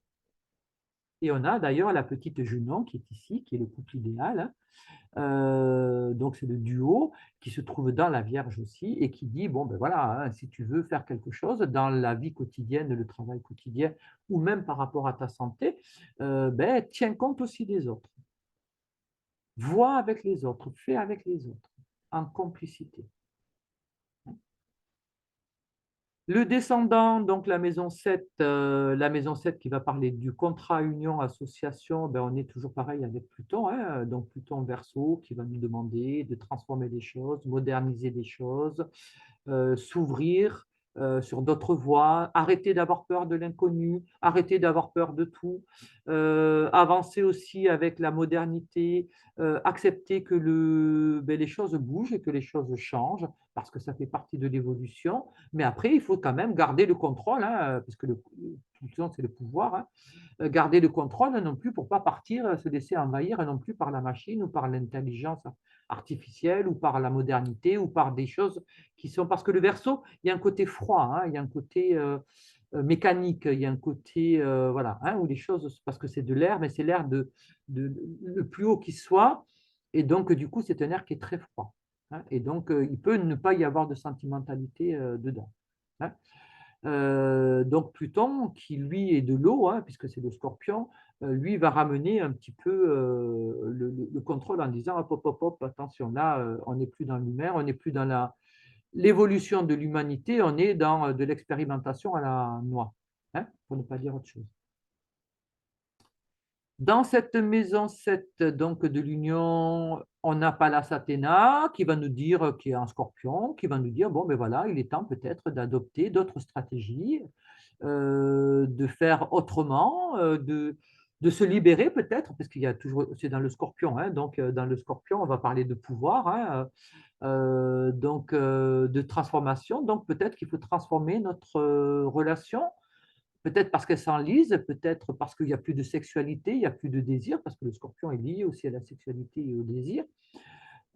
Et on a d'ailleurs la petite Junon qui est ici, qui est le couple idéal, hein. Donc c'est le duo qui se trouve dans la Vierge aussi et qui dit, bon ben voilà, hein, si tu veux faire quelque chose dans la vie quotidienne, le travail quotidien, ou même par rapport à ta santé, ben, tiens compte aussi des autres. vois avec les autres, fais avec les autres, en complicité. Le descendant, donc la maison 7 qui va parler du contrat union association, ben on est toujours pareil avec Pluton, hein, donc Pluton Verseau qui va nous demander de transformer des choses, moderniser des choses, s'ouvrir sur d'autres voies, arrêter d'avoir peur de l'inconnu, arrêter d'avoir peur de tout, avancer aussi avec la modernité, accepter que les choses bougent et que les choses changent, parce que ça fait partie de l'évolution. Mais après, il faut quand même garder le contrôle, hein, parce que tout le temps, c'est le pouvoir, hein, garder le contrôle non plus pour ne pas partir, se laisser envahir non plus par la machine ou par l'intelligence artificielle ou par la modernité ou par des choses qui sont… Parce que le Verseau, il y a un côté froid, hein, il y a un côté mécanique, il y a un côté, voilà, hein, où les choses, parce que c'est de l'air, mais c'est l'air le plus haut qui soit, et donc du coup, c'est un air qui est très froid, hein, et donc il peut ne pas y avoir de sentimentalité dedans, hein. Donc Pluton, qui lui est de l'eau, hein, puisque c'est le Scorpion, lui va ramener un petit peu le contrôle en disant hop, hop, hop, hop, attention, là, on n'est plus dans l'humain, on n'est plus dans l'évolution de l'humanité, on est dans de l'expérimentation à la noix, hein, pour ne pas dire autre chose. Dans cette maison 7 donc, de l'Union, on a Pallas Athéna qui va nous dire, qui est un scorpion, qui va nous dire, bon, ben voilà, il est temps peut-être d'adopter d'autres stratégies, de faire autrement, de se libérer peut-être, parce qu'il y a toujours, c'est dans le scorpion, hein, donc dans le scorpion, on va parler de pouvoir, hein, donc de transformation, donc peut-être qu'il faut transformer notre relation. Peut-être parce qu'elle s'enlise, peut-être parce qu'il n'y a plus de sexualité, il n'y a plus de désir, parce que le scorpion est lié aussi à la sexualité et au désir.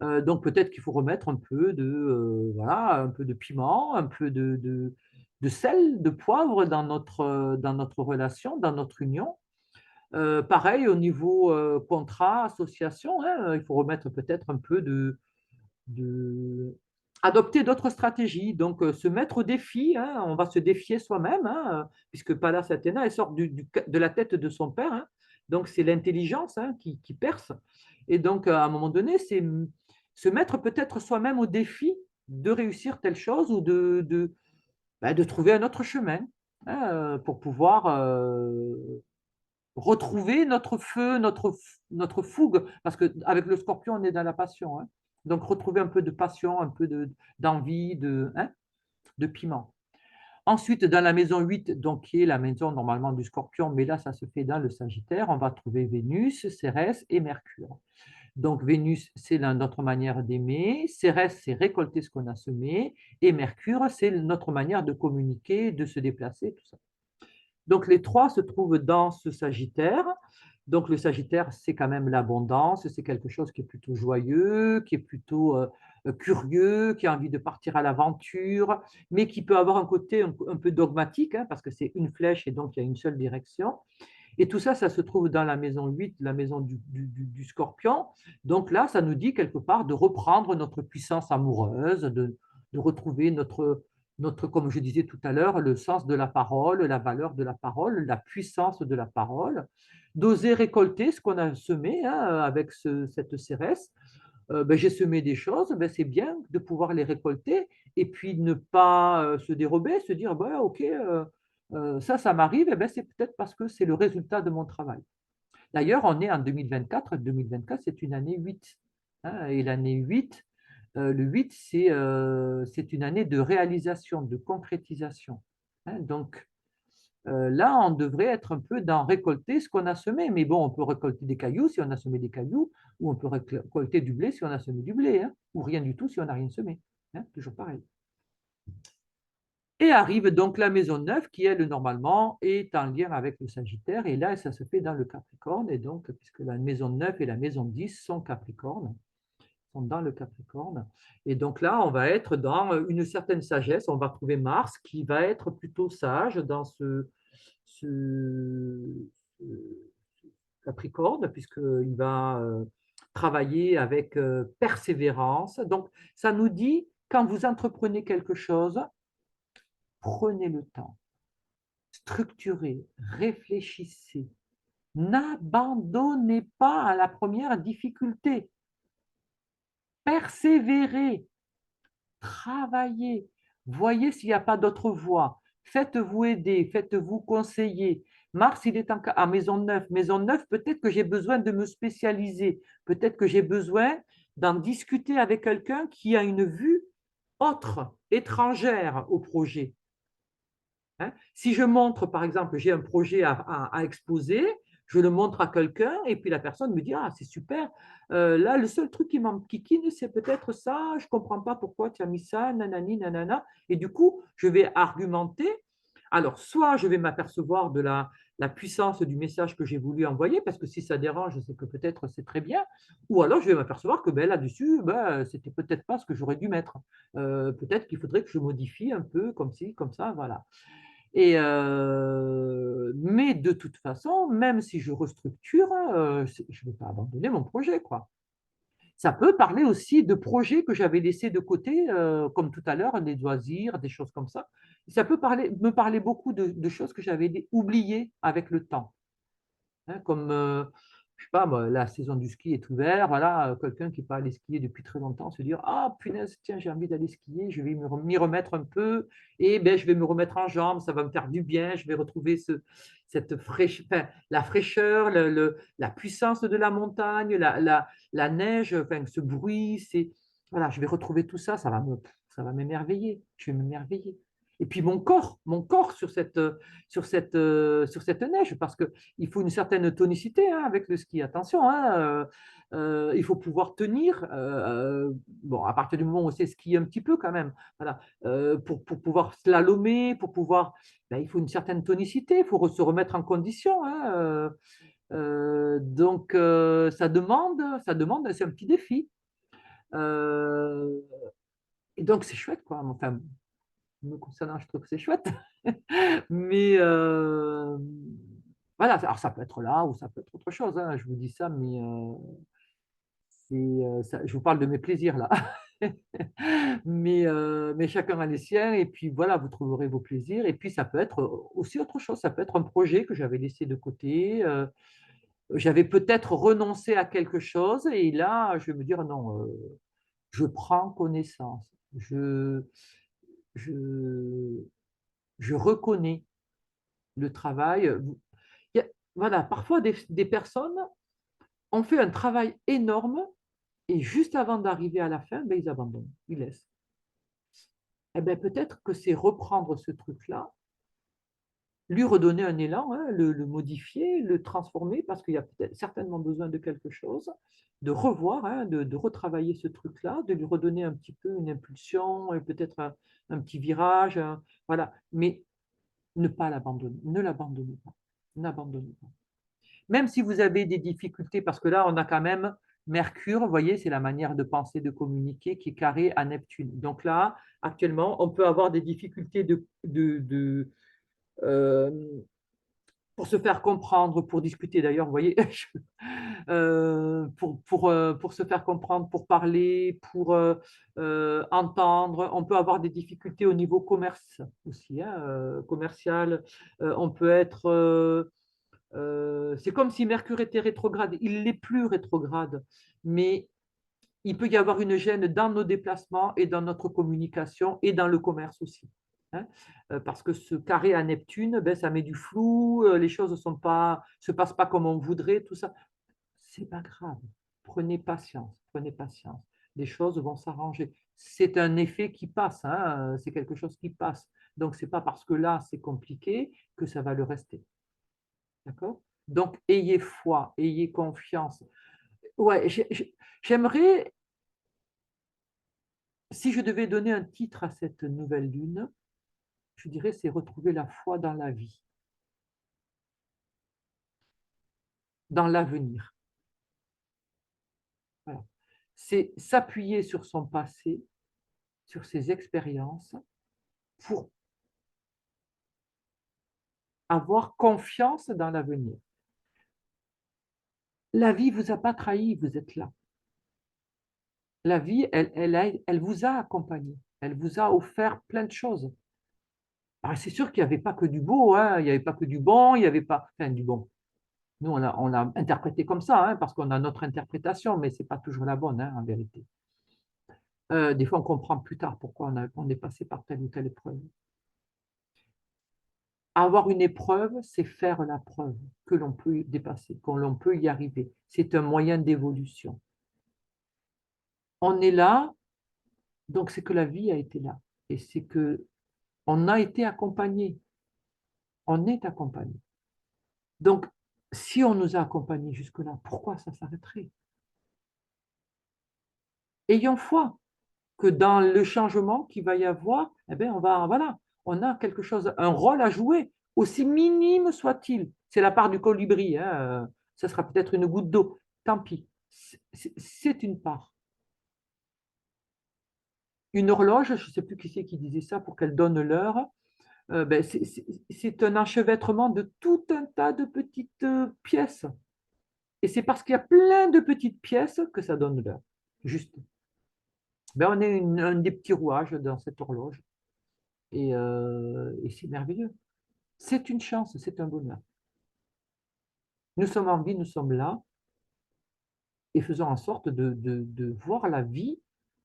Donc peut-être qu'il faut remettre un peu voilà, un peu de piment, un peu de sel, de poivre dans notre relation, dans notre union. Pareil au niveau contrat, association, hein, il faut remettre peut-être un peu de adopter d'autres stratégies, donc se mettre au défi, hein, on va se défier soi-même, hein, puisque Pallas Athéna, elle sort de la tête de son père, hein, donc c'est l'intelligence, hein, qui perce, et donc à un moment donné, c'est se mettre peut-être soi-même au défi de réussir telle chose ou de trouver un autre chemin, hein, pour pouvoir retrouver notre feu, notre fougue, parce qu'avec le scorpion, on est dans la passion, hein. Donc, retrouver un peu de passion, un peu d'envie, hein, de piment. Ensuite, dans la maison 8, donc, qui est la maison normalement du scorpion, mais là, ça se fait dans le Sagittaire, on va trouver Vénus, Cérès et Mercure. Donc, Vénus, c'est notre manière d'aimer, Cérès, c'est récolter ce qu'on a semé, et Mercure, c'est notre manière de communiquer, de se déplacer, tout ça. Donc, les trois se trouvent dans ce Sagittaire. Donc, le Sagittaire, c'est quand même l'abondance, c'est quelque chose qui est plutôt joyeux, qui est plutôt curieux, qui a envie de partir à l'aventure, mais qui peut avoir un côté un peu dogmatique, hein, parce que c'est une flèche et donc il y a une seule direction. Et tout ça, ça se trouve dans la maison 8, la maison du Scorpion. Donc là, ça nous dit quelque part de reprendre notre puissance amoureuse, de retrouver comme je disais tout à l'heure, le sens de la parole, la valeur de la parole, la puissance de la parole, d'oser récolter ce qu'on a semé, hein, avec cette Cérès. J'ai semé des choses, c'est bien de pouvoir les récolter et puis ne pas se dérober, se dire, ok, ça m'arrive, c'est peut-être parce que c'est le résultat de mon travail. D'ailleurs, on est en 2024, 2024, c'est une année 8, hein, et l'année 8, le 8, c'est une année de réalisation, de concrétisation, hein. Donc là, on devrait être un peu dans récolter ce qu'on a semé. Mais bon, on peut récolter des cailloux si on a semé des cailloux, ou on peut récolter du blé si on a semé du blé, hein, ou rien du tout si on n'a rien semé, hein, toujours pareil. Et arrive donc la maison 9 qui, elle, normalement, est en lien avec le Sagittaire. Et là, ça se fait dans le Capricorne. Et donc, puisque la maison 9 et la maison 10 sont Capricorne, sont dans le Capricorne. Et donc là, on va être dans une certaine sagesse. On va trouver Mars qui va être plutôt sage dans ce Capricorne, puisqu'il va travailler avec persévérance. Donc, ça nous dit, quand vous entreprenez quelque chose, prenez le temps, structurez, réfléchissez, N'abandonnez pas à la première difficulté. Persévérez, travaillez, voyez s'il n'y a pas d'autre voie. Faites-vous aider, faites-vous conseiller. Mars, il est à Maison 9. Maison 9, peut-être que j'ai besoin de me spécialiser. Peut-être que j'ai besoin d'en discuter avec quelqu'un qui a une vue autre, étrangère au projet. Hein. Si je montre, par exemple, j'ai un projet à exposer, je le montre à quelqu'un et puis la personne me dit, ah, c'est super. Là, le seul truc qui m'enquiquine, c'est peut-être ça. Je ne comprends pas pourquoi tu as mis ça, nanani, nanana. Et du coup, je vais argumenter. Alors, soit je vais m'apercevoir de la puissance du message que j'ai voulu envoyer, parce que si ça dérange, c'est que peut-être c'est très bien. Ou alors, je vais m'apercevoir que ben, là-dessus, ben, c'était peut-être pas ce que j'aurais dû mettre. Peut-être qu'il faudrait que je modifie un peu comme ci, comme ça, voilà. Mais de toute façon, même si je restructure, je ne vais pas abandonner mon projet, quoi. Ça peut parler aussi de projets que j'avais laissés de côté, comme tout à l'heure, des loisirs, des choses comme ça. Ça peut me parler beaucoup de choses que j'avais oubliées avec le temps. Hein, comme, je sais pas, moi, la saison du ski est ouverte, voilà, quelqu'un qui n'est pas allé skier depuis très longtemps se dire, ah punaise, tiens, j'ai envie d'aller skier, je vais m'y remettre un peu, et ben, je vais me remettre en jambes, ça va me faire du bien, je vais retrouver cette enfin, la fraîcheur, la puissance de la montagne, la neige, enfin, ce bruit, voilà, je vais retrouver tout ça, ça va m'émerveiller, je vais m'émerveiller. Et puis mon corps sur cette neige, parce que il faut une certaine tonicité hein, avec le ski. Attention, hein, il faut pouvoir tenir. Bon, à partir du moment où on sait skier un petit peu quand même, voilà, pour pouvoir slalomer, pour pouvoir, ben, il faut une certaine tonicité, il faut se remettre en condition. Hein, donc, ça demande, c'est un petit défi. Euh, et donc, c'est chouette, quoi. Enfin, me concernant, je trouve que c'est chouette. Mais voilà, alors ça peut être là ou ça peut être autre chose. Hein, je vous dis ça, mais je vous parle de mes plaisirs là. Mais chacun a les siens et puis voilà, vous trouverez vos plaisirs. Et puis ça peut être aussi autre chose. Ça peut être un projet que j'avais laissé de côté. J'avais peut-être renoncé à quelque chose et là, je vais me dire non, je prends connaissance. Je, je reconnais le travail. Il y a- voilà, parfois des personnes ont fait un travail énorme et juste avant d'arriver à la fin, ben, ils abandonnent, ils laissent. Eh ben, peut-être que c'est reprendre ce truc-là, lui redonner un élan, hein, le modifier, le transformer, parce qu'il y a peut-être certainement besoin de quelque chose, de revoir, hein, de retravailler ce truc-là, de lui redonner un petit peu une impulsion, et peut-être un petit virage, voilà. Mais ne pas l'abandonner, ne l'abandonnez pas, n'abandonnez pas. Même si vous avez des difficultés, parce que là, on a quand même Mercure, vous voyez, c'est la manière de penser, de communiquer qui est carré à Neptune. Donc là, actuellement, on peut avoir des difficultés euh, pour se faire comprendre, pour discuter d'ailleurs, vous voyez, pour se faire comprendre, pour parler, pour entendre. On peut avoir des difficultés au niveau commerce aussi, hein, commercial. On peut être c'est comme si Mercure était rétrograde. Il n'est plus rétrograde, mais il peut y avoir une gêne dans nos déplacements et dans notre communication et dans le commerce aussi. Hein. Parce que ce carré à Neptune, ben, ça met du flou, les choses se passent pas comme on voudrait, tout ça. C'est pas grave. Prenez patience, prenez patience. Les choses vont s'arranger. C'est un effet qui passe, hein, c'est quelque chose qui passe. Donc, c'est pas parce que là, c'est compliqué que ça va le rester. D'accord? Donc, ayez foi, ayez confiance. Ouais, j'aimerais, si je devais donner un titre à cette nouvelle lune, je dirais c'est retrouver la foi dans la vie, dans l'avenir. Voilà. C'est s'appuyer sur son passé, sur ses expériences, pour avoir confiance dans l'avenir. La vie ne vous a pas trahi, vous êtes là. La vie, elle vous a accompagné, elle vous a offert plein de choses. Alors, c'est sûr qu'il n'y avait pas que du beau, hein, il n'y avait pas que du bon, il n'y avait pas, enfin du bon. Nous, on l'a interprété comme ça, hein, parce qu'on a notre interprétation, mais ce n'est pas toujours la bonne, hein, en vérité. Des fois, on comprend plus tard pourquoi on est passé par telle ou telle épreuve. Avoir une épreuve, c'est faire la preuve que l'on peut dépasser, que l'on peut y arriver. C'est un moyen d'évolution. On est là, donc c'est que la vie a été là. Et c'est que on a été accompagné. On est accompagné. Donc, si on nous a accompagnés jusque-là, pourquoi ça s'arrêterait? Ayons foi que dans le changement qu'il va y avoir, eh bien, voilà, on a quelque chose, un rôle à jouer, aussi minime soit-il. C'est la part du colibri, hein, ça sera peut-être une goutte d'eau. Tant pis, c'est une part. Une horloge, je ne sais plus qui c'est qui disait ça pour qu'elle donne l'heure, ben, c'est un enchevêtrement de tout un tas de petites pièces. Et c'est parce qu'il y a plein de petites pièces que ça donne l'heure. Juste. Ben, on est un des petits rouages dans cette horloge. Et c'est merveilleux. C'est une chance, c'est un bonheur. Nous sommes en vie, nous sommes là, et faisons en sorte de voir la vie.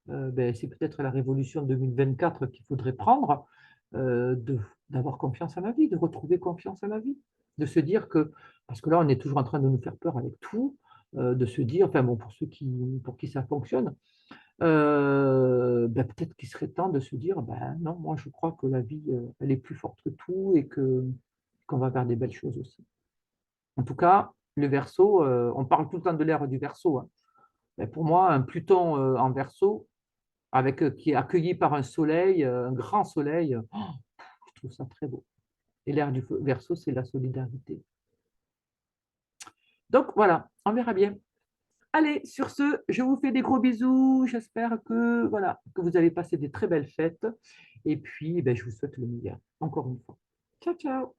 Ben, c'est peut-être la révolution 2024 qu'il faudrait prendre, d'avoir confiance en la vie, de retrouver confiance en la vie, de se dire que, parce que là, on est toujours en train de nous faire peur avec tout, de se dire, enfin bon, pour qui ça fonctionne, ben, peut-être qu'il serait temps de se dire, ben non, moi je crois que la vie, elle est plus forte que tout et qu'on va vers des belles choses aussi. En tout cas, le Verseau, on parle tout le temps de l'ère du Verseau, hein. Mais pour moi, un Pluton en Verseau, qui est accueilli par un soleil, un grand soleil, je trouve ça très beau. Et l'ère du Verseau, c'est la solidarité. Donc voilà, on verra bien. Allez, sur ce, je vous fais des gros bisous. J'espère que, voilà, que vous allez passer des très belles fêtes. Et puis, ben, je vous souhaite le meilleur, encore une fois. Ciao, ciao!